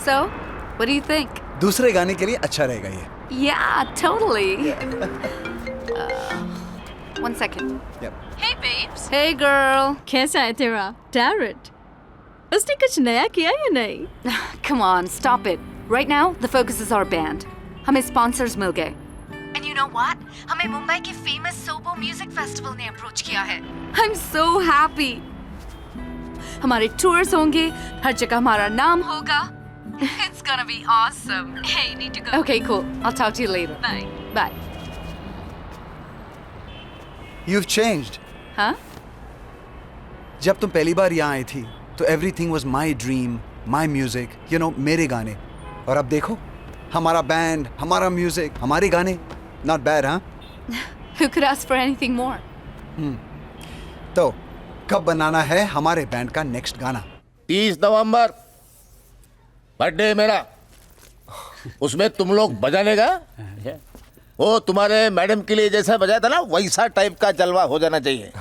So, what do you think? दूसरे गाने के लिए अच्छा रहेगा ये। Yeah, totally. One second. Yep. Hey babes. Hey girl. कैसा है तेरा Tarot? उसने कुछ नया किया या नहीं? Come on, stop it. Right now, the focus is our band. हमें sponsors मिल गए. And you know what? हमें मुंबई के famous Sobo Music Festival ने approach किया है. I'm so happy. हमारे tours होंगे, हर जगह हमारा नाम होगा. It's gonna be awesome. Hey, you need to go. Okay, cool. I'll talk to you later. Bye. Bye. You've changed. हाँ? जब तुम पहली बार यहाँ आई थी तो everything was my dream, my music, you know, मेरे गाने। और अब देखो, हमारा बैंड, हमारा म्यूजिक, हमारे गाने। Not bad, हाँ? Who could ask for anything more? तो कब बनाना है हमारे बैंड का नेक्स्ट गाना? 30 नवंबर बर्थडे मेरा, उसमें तुम लोग बजाने का। वो तुम्हारे मैडम के लिए जैसा बजाया था ना, वैसा टाइप का जलवा हो जाना चाहिए।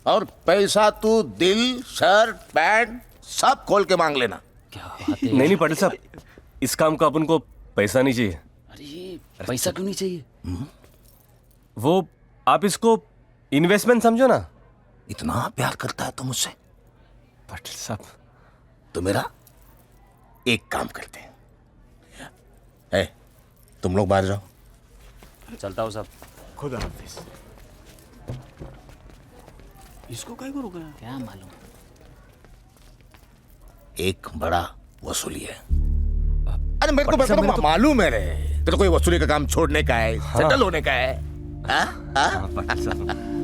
और पैसा तू दिल, शर्ट, पैंट सब खोल के मांग लेना। नहीं पटेल साहब, इस काम का अपन को पैसा नहीं चाहिए। पैसा क्यों नहीं चाहिए? वो आप इसको इन्वेस्टमेंट समझो ना। इतना प्यार करता है तो मुझसे? पाटिल साहब तो मेरा एक काम करते हैं। तुम लोग बाहर जाओ। चलता हूँ साहब। खुदा हाफिज। इसको काय को रोका? क्या मालूम। एक बड़ा वसूली है। अरे मेरे को मालूम है रे, तेरे को ये वसूली का काम छोड़ने का है, सेटल होने का है।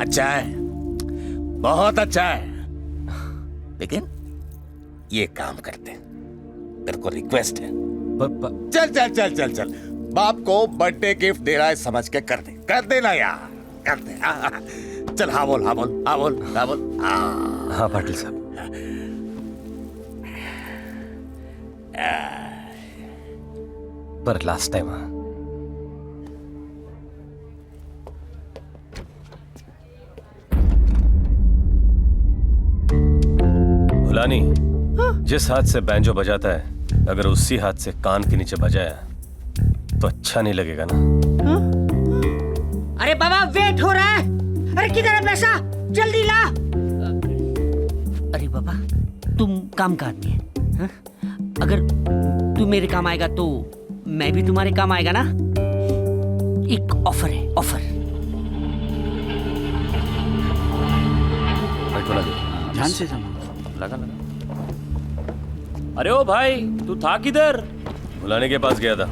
अच्छा है, बहुत अच्छा है, लेकिन ये काम करते हैं। तेरे को रिक्वेस्ट है, चल चल चल चल चल, बाप को बर्थडे गिफ्ट दे रहा है समझ के कर देना यार, कर दे। चल हाँ बोल, हाँ बोल, हाँ बोल, हाँ बोल। हाँ पाटिल साहब। पर लास्ट टाइम भुलानी, जिस हाथ से बैंजो बजाता है अगर उसी हाथ से कान के नीचे बजाया तो अच्छा नहीं लगेगा ना। अरे बाबा वेट हो रहा है। अरे किधर है पैसा? जल्दी ला। अरे बाबा तुम काम का आदमी है, हाँ? अगर तू मेरे काम आएगा तो मैं भी तुम्हारे काम आएगा ना। एक ऑफर है, ऑफर। ध्यान से लगा। अरे ओ भाई, तू था किधर? भुलाने के पास गया था,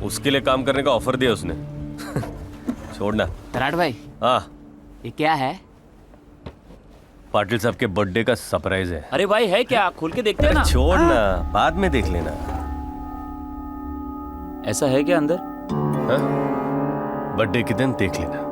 उसके लिए काम करने का ऑफर दिया उसने। छोड़ना। तराट भाई। हाँ ये क्या है? पाटिल साहब के बर्थडे का सरप्राइज है। अरे भाई है क्या? खोल के देखते हैं ना। छोड़ना, बाद में देख लेना। ऐसा है क्या अंदर? बर्थडे के दिन देख लेना।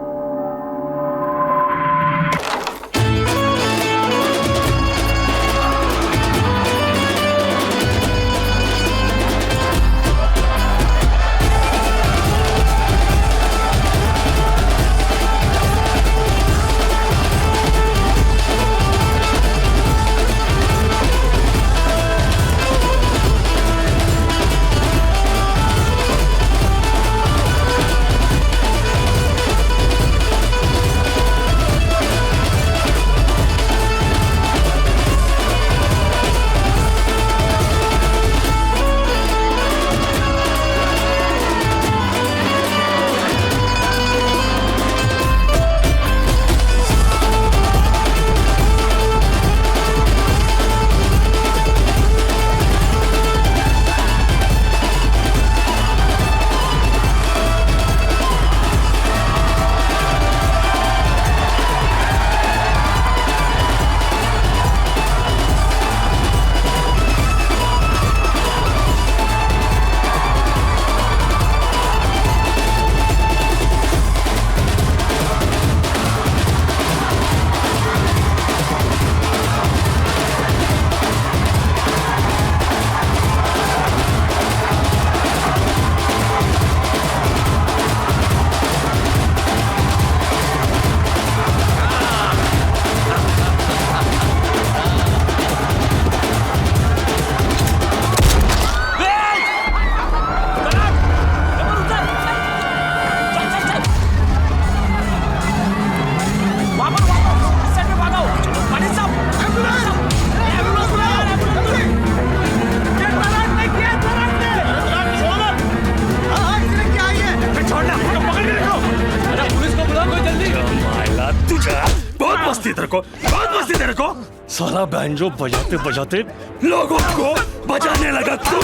साला बैंजो बजाते बजाते लोगों को बजाने लगा तू।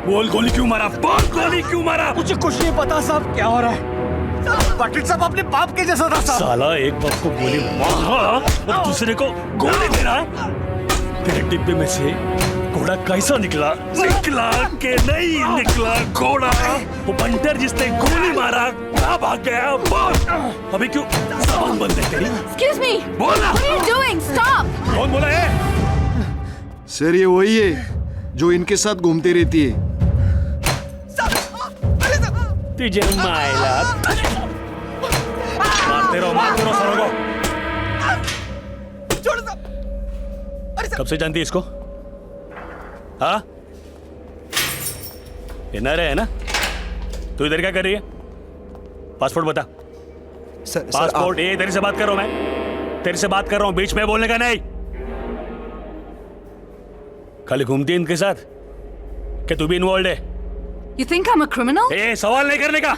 बोल गोली क्यों मारा? बोल गोली क्यों मारा? मुझे कुछ नहीं पता साहब क्या हो रहा है। पाटिल साहब अपने बाप के जैसा था साहब। साला एक बाप को गोली मारा और दूसरे को गोली दे रहा है। तेरे डिब्बे में से घोड़ा कैसा निकला? निकला के नहीं निकला घोड़ा? वो बंटर जिसने गोली मारा कहाँ भाग गया? बोल। अभी क्यों जबान बंद है तेरी? Excuse me. बोला। What are you doing? Stop. कौन बोला है? सर ये वही है जो इनके साथ घूमती रहती है। तुझे मायला मारते रहो सरों को। कब से जानती है इसको? हाँ? ये नरे है ना? तू इधर क्या कर रही है? पासपोर्ट बता। Sir passport. ये तेरे से बात कर रहा हूं मैं, तेरे से बात कर रहा हूं, बीच में बोलने का नहीं। खाली घूमती है इनके साथ, क्या तू भी इन्वॉल्व है? You think I'm a criminal? ए, सवाल नहीं करने का।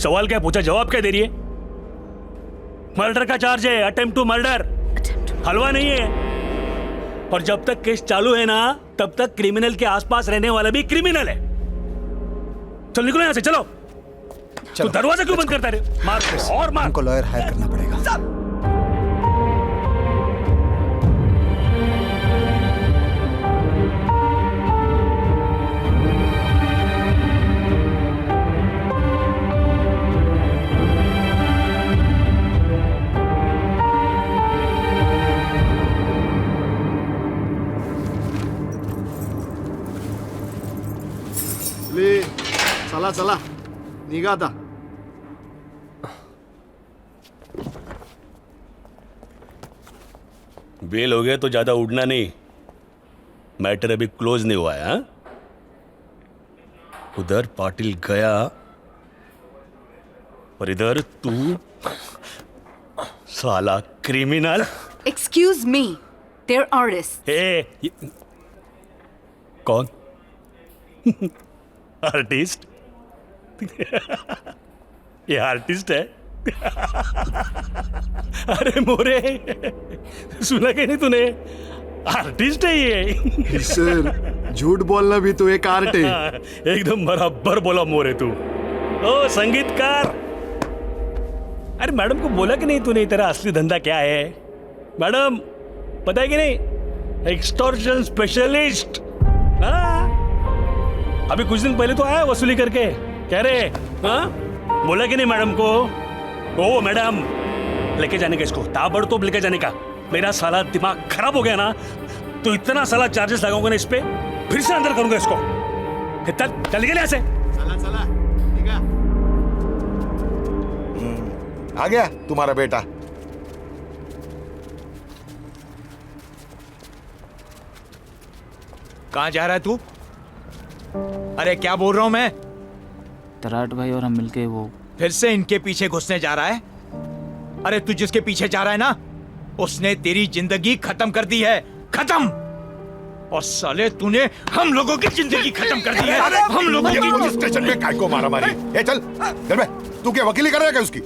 सवाल क्या पूछा, जवाब क्या दे रही है? मर्डर का चार्ज है, अटेम्प्ट टू मर्डर, हलवा नहीं है। और जब तक केस चालू है ना, तब तक क्रिमिनल के आसपास रहने वाला भी क्रिमिनल है। चल निकलो यहाँ से, चलो। तू दरवाजा क्यों बंद करता रहे? मार और मार। हमको लॉयर हायर करना पड़ेगा। ले चला चला, निघा आता. बेल हो गया तो ज्यादा उड़ना नहीं, मैटर अभी क्लोज नहीं हुआ है। हाँ? उधर पाटिल गया और इधर तू साला criminal. Excuse me, they're artists. कौन? आर्टिस्ट? ये आर्टिस्ट है? अरे मोरे, सुना कि नहीं तूने? आर्टिस्ट है ये। सर, झूठ बोलना भी तो एक आर्ट है। एकदम बराबर बोला मोरे तू। ओ संगीतकार। अरे मैडम को बोला कि नहीं तूने तेरा असली धंधा क्या है? मैडम पता है कि नहीं, एक्सटॉर्शन स्पेशलिस्ट। अभी कुछ दिन पहले तो आया वसूली करके, कह रहे बोला कि नहीं मैडम को? ओ मैडम, लेके जाने का इसको, ताबड़तोब लेके जाने का। मेरा साला दिमाग खराब हो गया ना, तो इतना साला चार्जेस लगाऊंगा ना इस पे, फिर से अंदर करूंगा इसको। चल निकल यहाँ से। चला चला, ठीक है। आ गया तुम्हारा बेटा। कहाँ जा रहा है तू? अरे क्या बोल रहा हूं मैं? तराट भाई और हम मिलके वो फिर से इनके पीछे घुसने जा रहा है? अरे तू जिसके पीछे जा रहा है ना, उसने तेरी जिंदगी खत्म कर दी है, खत्म। और साले तूने हम लोगों की जिंदगी खत्म कर दी है। हम लोगों की। स्टेशन में काय को मारा मारी? ए चल, चल बे, तू क्या वकीली कर रहा है क्या उसकी?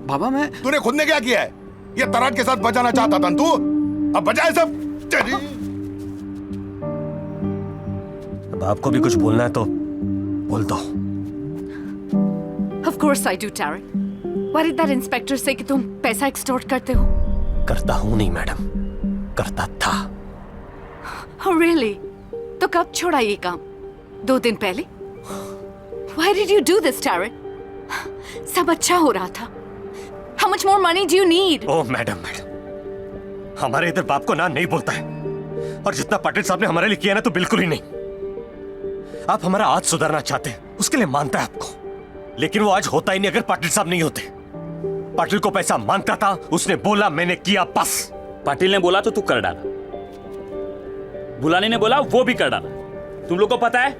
बाबा मैं, तूने खुद ने क्या किया है? ये तराट के साथ बजाना चाहता था तू, अब बजाए सब। अब आपको भी कुछ बोलना है तो बोल दो। Of course I do, Tarek. Why did that inspector say कि तुम पैसा एक्सटॉर्ट करते हो? करता हूं नहीं मैडम, करता था। Oh really? तो कब छोड़ा ये काम? 2 दिन पहले? Why did you do this, Tarek? सब अच्छा हो रहा था। How much more money do you need? Oh madam, हमारे इधर बाप को ना नहीं बोलता है, और जितना पाटिल साहब ने हमारे लिए किया ना, तो बिल्कुल ही नहीं। आप हमारा आज सुधारना चाहते हैं, उसके लिए मानता है आपको, लेकिन वो आज होता ही नहीं अगर पाटिल साहब नहीं होते। पाटिल को पैसा मांगता था, उसने बोला, मैंने किया, बस। पाटिल ने बोला तो तू कर डाला, बुलानी ने बोला वो भी कर डाला। तुम लोग को पता है,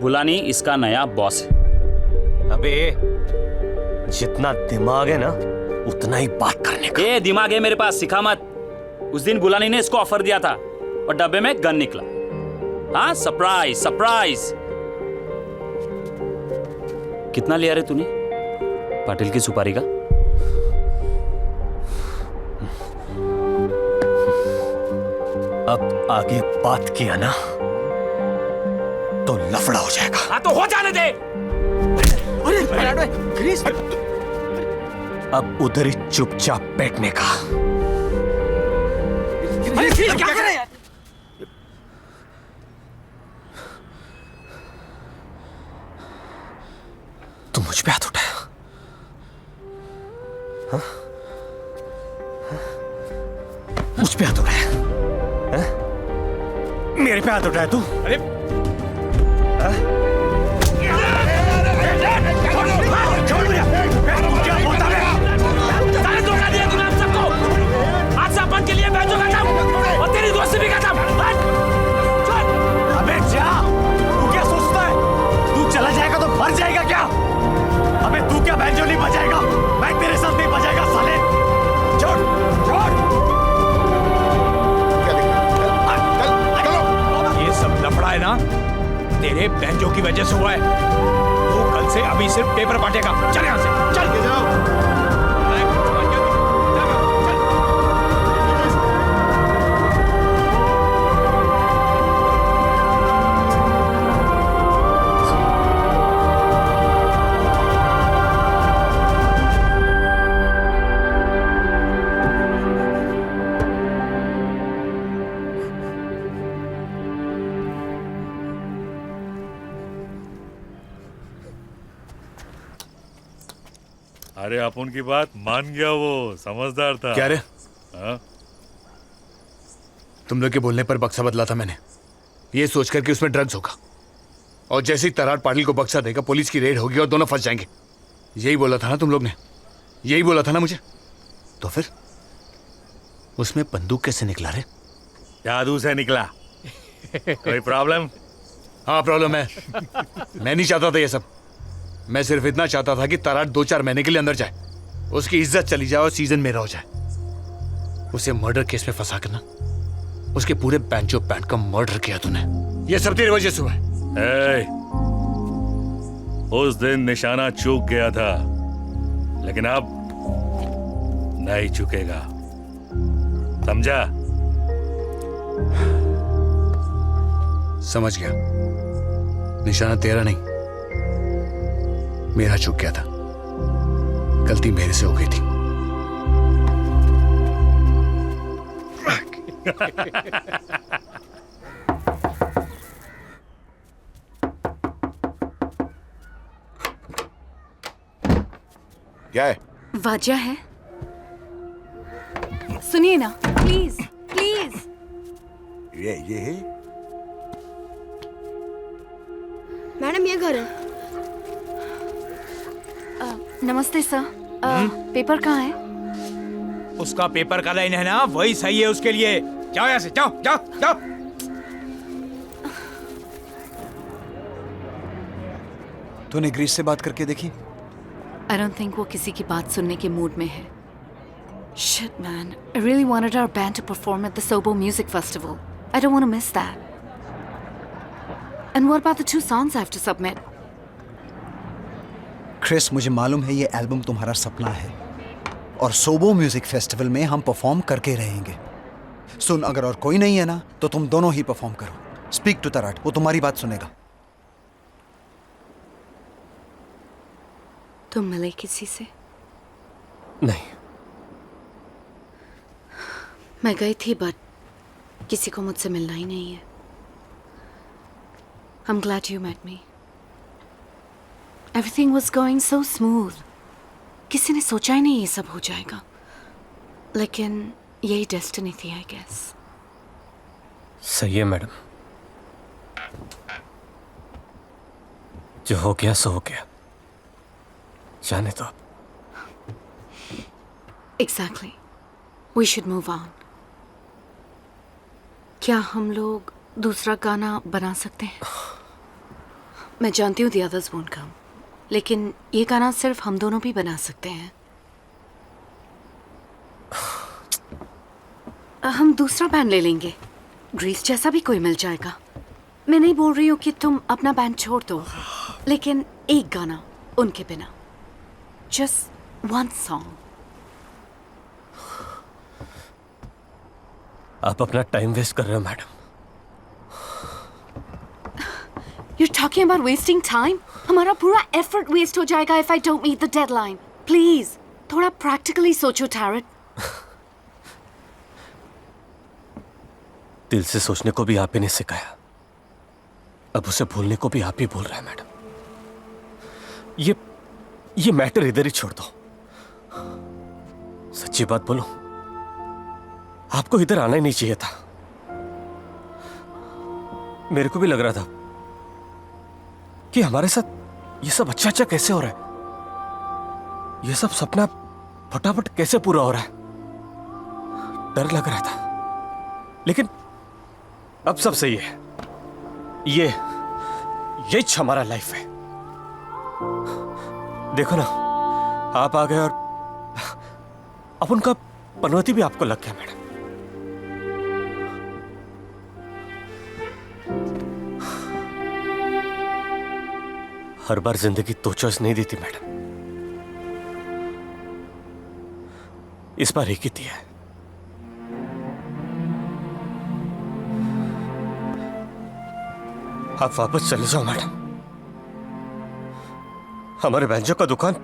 बुलानी इसका नया बॉस है। अबे जितना दिमाग है ना, उतना ही बात करने का। ये दिमाग है मेरे पास, सिखा मत। उस दिन बुलानी ने इसको ऑफर दिया था और डब्बे में गन निकला। हाँ, सरप्राइज सरप्राइज। कितना लिया रे तूने पाटिल की सुपारी का? अब आगे बात किया ना तो लफड़ा हो जाएगा। हाँ तो हो जाने दे। अरे क्रिस, अब उधर ही चुपचाप बैठने का। अरे क्रिस क्या कर रहे हैं? तुम मुझ पे हाथ उठाया? हाँ? मुझ पे हाथ उठाया? हाँ? मेरे पे हाथ उठाया तू? अरे छोड़ दिया। क्या बोलता है? सारे धोखा दिया तूने हम सबको। आज से अपन के लिए बैठो खत्म और तेरी दोस्ती भी खत्म। अबे जा, तू क्या सोचता है? तू चला जाएगा तो मर जाएगा। ये बैंजो की वजह से हुआ है। तू कल से अभी सिर्फ पेपर बांटेगा। चल यहाँ से, चल के जाओ। अरे अपन की बात मान गया, वो समझदार था। क्या रे? हाँ? तुम लोग के बोलने पर बक्सा बदला था मैंने, ये सोचकर कि उसमें ड्रग्स होगा, और जैसे ही तराट पाटिल को बक्सा देगा पुलिस की रेड होगी और दोनों फंस जाएंगे। यही बोला था ना तुम लोग ने, यही बोला था ना मुझे। तो फिर उसमें बंदूक कैसे निकला रे? जादू से निकला। कोई प्रॉब्लम? हाँ प्रॉब्लम है। मैं नहीं चाहता था ये सब। मैं सिर्फ इतना चाहता था कि तराट 2-4 महीने के लिए अंदर जाए, उसकी इज्जत चली जाए और सीजन मेरा हो जाए। उसे मर्डर केस में फंसा कर ना, उसके पूरे बैंचो बैंड का मर्डर किया तूने। ये सब तेरी वजह से हुआ है। उस दिन निशाना चूक गया था, लेकिन अब नहीं चुकेगा, समझा? समझ गया। निशाना तेरा नहीं, मेरा चूक गया था। गलती मेरे से हो गई थी। क्या है? वजह है, सुनिए ना प्लीज प्लीज। ये है मैडम, ये घर है। नमस्ते सर। पेपर कहाँ है? उसका पेपर का लाइन है ना, वही सही है उसके लिए। जाओ यहाँ से, जाओ जाओ जाओ। तूने ग्रीस से बात करके देखी? I don't think वो किसी की बात सुनने के मूड में है। Shit man, I really wanted our band to perform at the Sobo Music Festival. I don't want to miss that. And what about the 2 songs I have to submit? Chris, मुझे मालूम है ये एल्बम तुम्हारा सपना है, और सोबो म्यूजिक फेस्टिवल में हम परफॉर्म करके रहेंगे। सुन, अगर और कोई नहीं है ना तो तुम दोनों ही परफॉर्म करो। स्पीक टू तराट, वो तुम्हारी बात सुनेगा। तुम मिले किसी से? नहीं। मैं गई थी, बट किसी को मुझसे मिलना ही नहीं है। I'm glad you met me. Everything was going so smooth. किसी ने सोचा ही नहीं ये सब हो जाएगा, लेकिन यही डेस्टिनी थी, I guess. सही है मैडम, जो हो गया सो हो गया, जाने दो। Exactly. We should move on. क्या हम लोग दूसरा गाना बना सकते हैं? मैं जानती हूँ the others won't come, लेकिन ये गाना सिर्फ हम दोनों भी बना सकते हैं। हम दूसरा बैंड ले लेंगे, ग्रीस जैसा भी कोई मिल जाएगा। मैं नहीं बोल रही हूँ कि तुम अपना बैंड छोड़ दो, लेकिन एक गाना उनके बिना, just one song. आप अपना टाइम वेस्ट कर रहे हो madam. You're talking about wasting time? हमारा पूरा effort waste हो जाएगा if I don't meet the deadline. Please, थोड़ा practically सोचो टैरट। दिल से सोचने को भी आप ही ने सिखाया, अब उसे भूलने को भी आप ही बोल रहे हैं मैडम। ये मैटर इधर ही छोड़ दो। सच्ची बात बोलो, आपको इधर आना ही नहीं चाहिए था। मेरे को भी लग रहा था कि हमारे साथ ये सब अच्छा अच्छा कैसे हो रहा है, ये सब सपना फटाफट कैसे पूरा हो रहा है। डर लग रहा था, लेकिन अब सब सही है। ये हमारा लाइफ है। देखो ना, आप आ गए और अब उनका पनौती भी आपको लग गया मैडम। हर बार जिंदगी दो चॉइस नहीं देती मैडम, इस बार एक ही दिया है। आप वापस चले जाओ मैडम, हमारे बैंजो का दुकान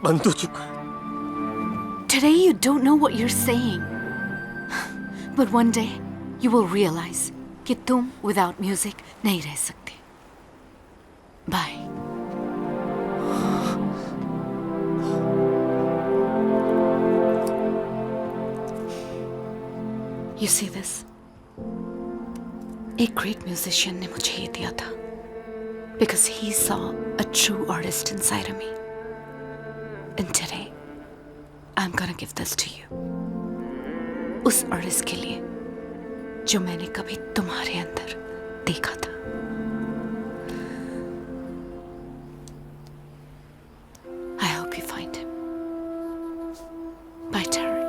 बंद हो चुका है। Today you don't know what you're saying, but one day you will realize कि तुम without music नहीं रह सकते। Bye. You see this? एक great musician ने मुझे ये दिया था, because he saw a true artist inside of me. And today, I'm gonna give this to you. उस artist के लिए जो मैंने कभी तुम्हारे अंदर देखा था। I hope you find him. Bye, Taryn.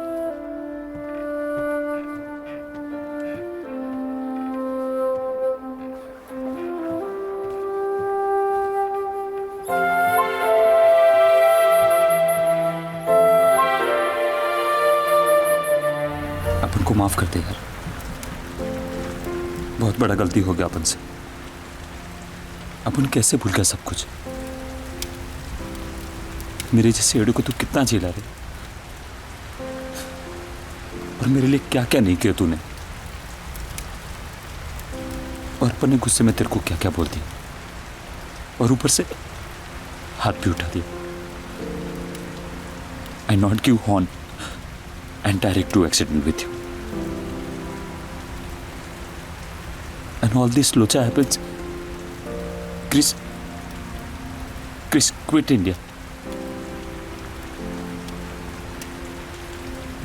अपन को माफ कर दे यार, बहुत बड़ा गलती हो गया अपन से। अपन कैसे भूल गया सब कुछ। मेरे जैसे एडू को तू कितना झेला रे, और मेरे लिए क्या क्या नहीं किया तूने। और अपन ने गुस्से में तेरे को क्या क्या बोल दिया, और ऊपर से हाथ भी उठा दिया। I not give horn and direct to accident with you. And all this locha happens. Chris quit India.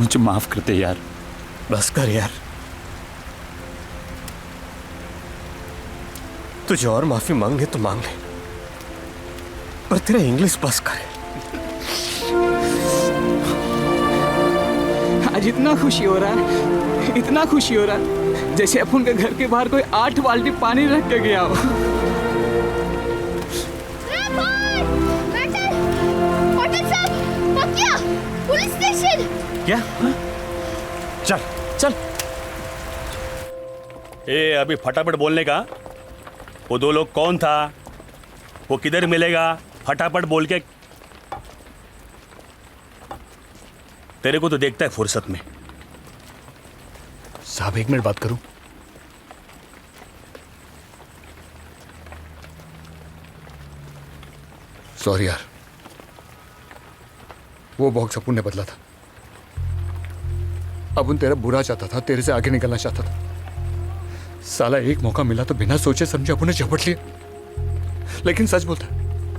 मुझे माफ करते यार। बस कर यार, तुझे और माफी मांगने तो मांग ले, पर तेरा इंग्लिश बस का है। आज इतना खुशी हो रहा है, इतना खुशी हो रहा है, जैसे अपन के घर के बाहर कोई 8 बाल्टी पानी रख के गया हो। Police station. क्या? चल चल। ए अभी फटाफट बोलने का। वो 2 लोग कौन था, वो किधर मिलेगा, फटाफट बोल के। तेरे को तो देखता है फुर्सत में। साहब 1 मिनट बात करूं? सॉरी यार, वो बॉक्स अपुन ने बदला था। अपुन तेरा बुरा चाहता था, तेरे से आगे निकलना चाहता था। साला एक मौका मिला तो बिना सोचे समझे अपुन ने झपट लिया। लेकिन सच बोलता,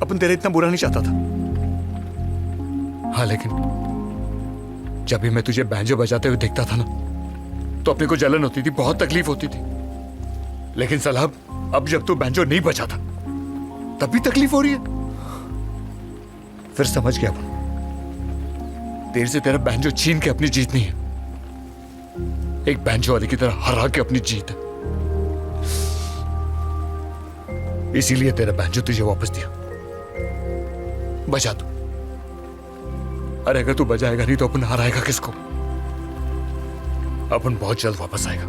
अपन तेरा इतना बुरा नहीं चाहता था। हाँ, लेकिन जब भी मैं तुझे बैंजो बजाते हुए देखता था ना, तो अपने को जलन होती थी, बहुत तकलीफ होती थी। लेकिन साला अब जब तू बैंजो नहीं बजाता, तब भी तकलीफ हो रही है। फिर समझ गया अपन, तेरे से तेरा बैंजो छीन के अपनी जीत नहीं है, एक बैंजो वाले की तरह हरा के अपनी जीत है। इसीलिए तेरा बैंजो तुझे वापस दिया। बजा तू। अरे अगर तू बजाएगा नहीं तो अपन हराएगा किसको? अपन बहुत जल्द वापस आएगा,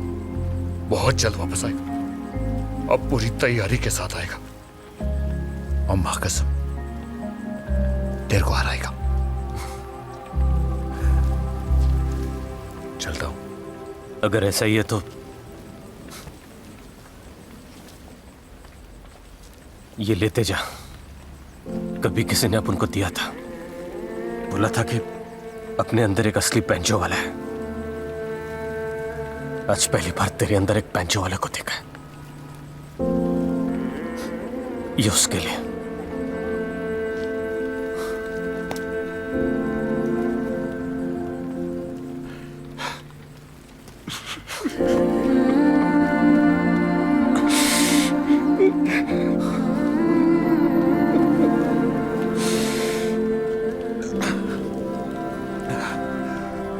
बहुत जल्द वापस आएगा। अब पूरी तैयारी के साथ आएगा, और मां कसम तेरे को हराएगा। चलता हूं। अगर ऐसा ही है तो ये लेते जा। कभी किसी ने अपन को दिया था, बोला था कि अपने अंदर एक असली बैंजो वाला है। आज पहली बार तेरे अंदर एक बैंजो वाले को देखा है। ये उसके लिए।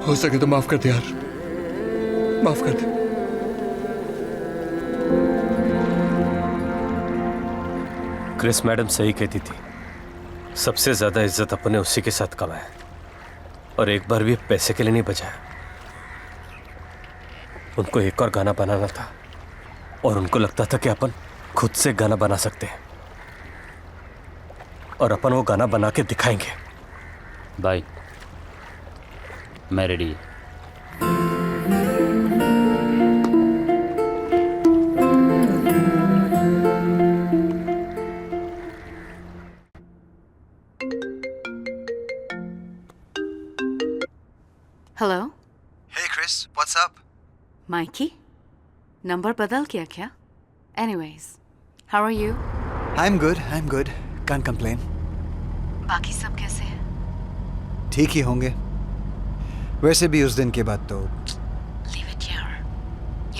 हो सके तो माफ कर दे यार, माफ कर दे। क्रिस मैडम सही कहती थी, सबसे ज्यादा इज्जत अपने उसी के साथ कमाया और एक बार भी पैसे के लिए नहीं बचाया। उनको एक और गाना बनाना था और उनको लगता था कि अपन खुद से गाना बना सकते हैं और अपन वो गाना बना के दिखाएंगे। भाई मैं ready. Hello. Hey Chris, what's up? Mikey, number बदल गया क्या? Anyways, how are you? I'm good. Can't complain. बाकी सब कैसे हैं? ठीक ही होंगे। वैसे भी उस दिन के बाद तो Leave it here.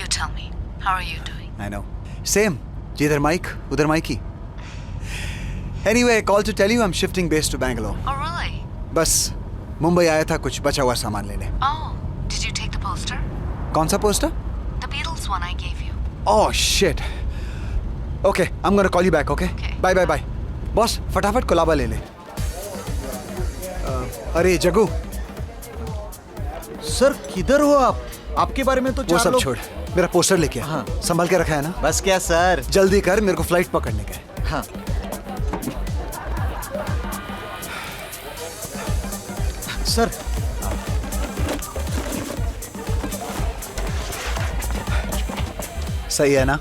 You tell me, how are you doing? I know. Same. जिधर माइक उधर Mikey. Anyway, I called to tell you I'm shifting base to Bangalore. Oh really? बस मुंबई आया था कुछ बचा हुआ सामान लेने। Oh, did you take the poster? कौन सा poster? The Beatles one I gave you. Oh shit. Okay, I'm gonna call you back, okay? Bye. Boss फटाफट कोलाबा ले ले। अरे जगू। सर किधर हो आप? आपके बारे में तो वो सब छोड़, मेरा पोस्टर लेके आ। हाँ। संभाल के रखा है ना? बस क्या सर? जल्दी कर, मेरे को फ्लाइट पकड़ने का है। हाँ। सर सही है ना?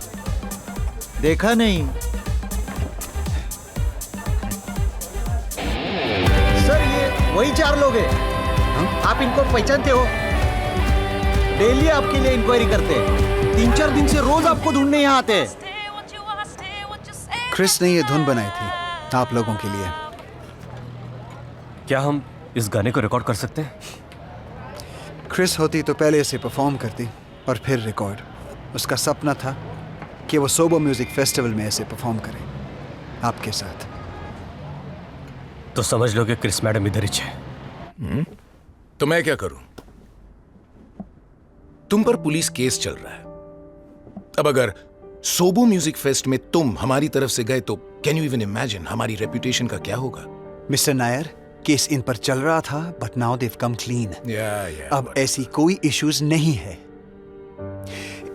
देखा नहीं सर, ये वही 4 लोग हैं। आप इनको पहचानते हो? डेली आपके लिए इंक्वायरी करते हैं। 3-4 दिन से रोज आपको ढूंढने यहाँ आते हैं। क्रिस ने ये धुन बनाई थी आप लोगों के लिए। क्या हम इस गाने को रिकॉर्ड कर सकते हैं? क्रिस होती तो पहले इसे परफॉर्म करती और फिर रिकॉर्ड। उसका सपना था कि वो सोबो म्यूजिक फेस्टिवल में ऐसे परफॉर्म करे आपके साथ। तो समझ लो कि क्रिस मैडम इधर ही है। तो मैं क्या करूं? तुम पर पुलिस केस चल रहा है। अब अगर सोबो म्यूजिक फेस्ट में तुम हमारी तरफ से गए तो कैन यू इवन इमेजिन हमारी रेपुटेशन का क्या होगा? मिस्टर नायर, केस इन पर चल रहा था but now they've come clean. अब ऐसी कोई इश्यूज नहीं है।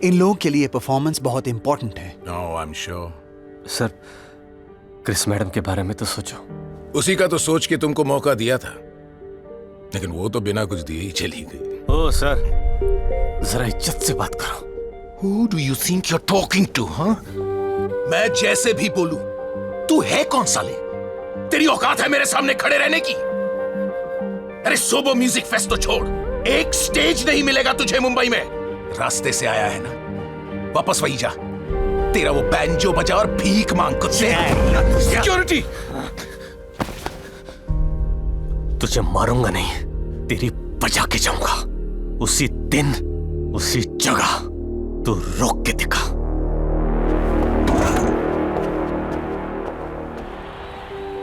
इन लोगों के लिए परफॉर्मेंस बहुत इंपॉर्टेंट है। No, I am sure. Sir, Chris madam के बारे में तो सोचो। उसी का तो सोच के तुमको मौका दिया था, लेकिन वो तो बिना कुछ दिए ही चली गई। ओ सर, जरा इज्जत से बात करो। Who do you think you're talking to, huh? मैं जैसे भी बोलूं, तू है कौन साले? तेरी औकात है मेरे सामने खड़े रहने की? अरे सोबो म्यूजिक फेस्ट तो छोड़, एक स्टेज नहीं मिलेगा तुझे मुंबई में। रास्ते से आया है ना, वापस वही जा। तेरा वो बैंजो बजा और भीख मांग कुत्ते। सिक्योरिटी! तुझे मारूंगा नहीं, तेरी बजा के जाऊंगा। उसी दिन, उसी जगह तू रोक के दिखा।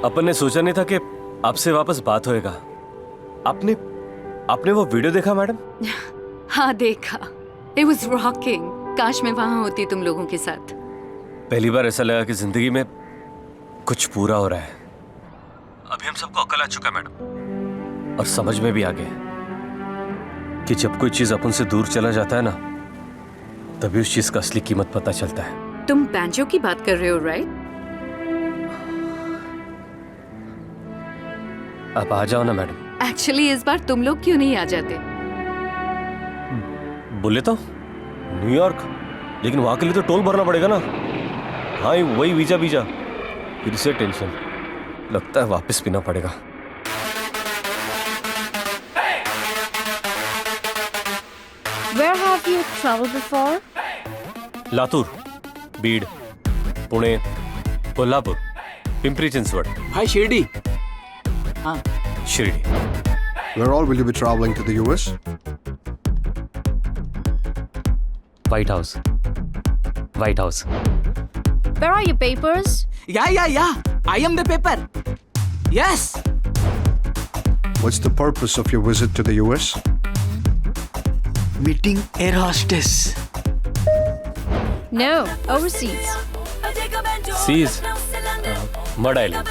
अपन ने सोचा नहीं था कि आपसे वापस बात होएगा। आपने वो वीडियो देखा मैडम? हाँ देखा। It was rocking. काश मैं वहां होती तुम लोगों के साथ। पहली बार ऐसा लगा कि जिंदगी में कुछ पूरा हो रहा है। अभी हम सबको अकल आ चुका है मैडम, और समझ में भी आ गया कि जब कोई चीज अपन से दूर चला जाता है ना, तभी उस चीज का असली कीमत पता चलता है। तुम बैंजो की बात कर रहे हो, राइट? आप आ जाओ ना मैडम। एक्चुअली इस बार तुम लोग क्यों नहीं आ जाते? बोले तो न्यूयॉर्क, लेकिन वहां के लिए तो टोल भरना पड़ेगा ना। हाँ, वही वीजा फिर से टेंशन। लगता है वापस पीना पड़ेगा। Where have you traveled before? Latur, Beed, Pune, Kolhapur, Pimpri Chinchwad. हाय शिरडी। हाँ, Shirdi. Where all will you be traveling to the US? White House. White House. Where are your papers? Yeah. I am the paper. Yes. What's the purpose of your visit to the US? Meeting air hostess. No, overseas. Seas. Mud island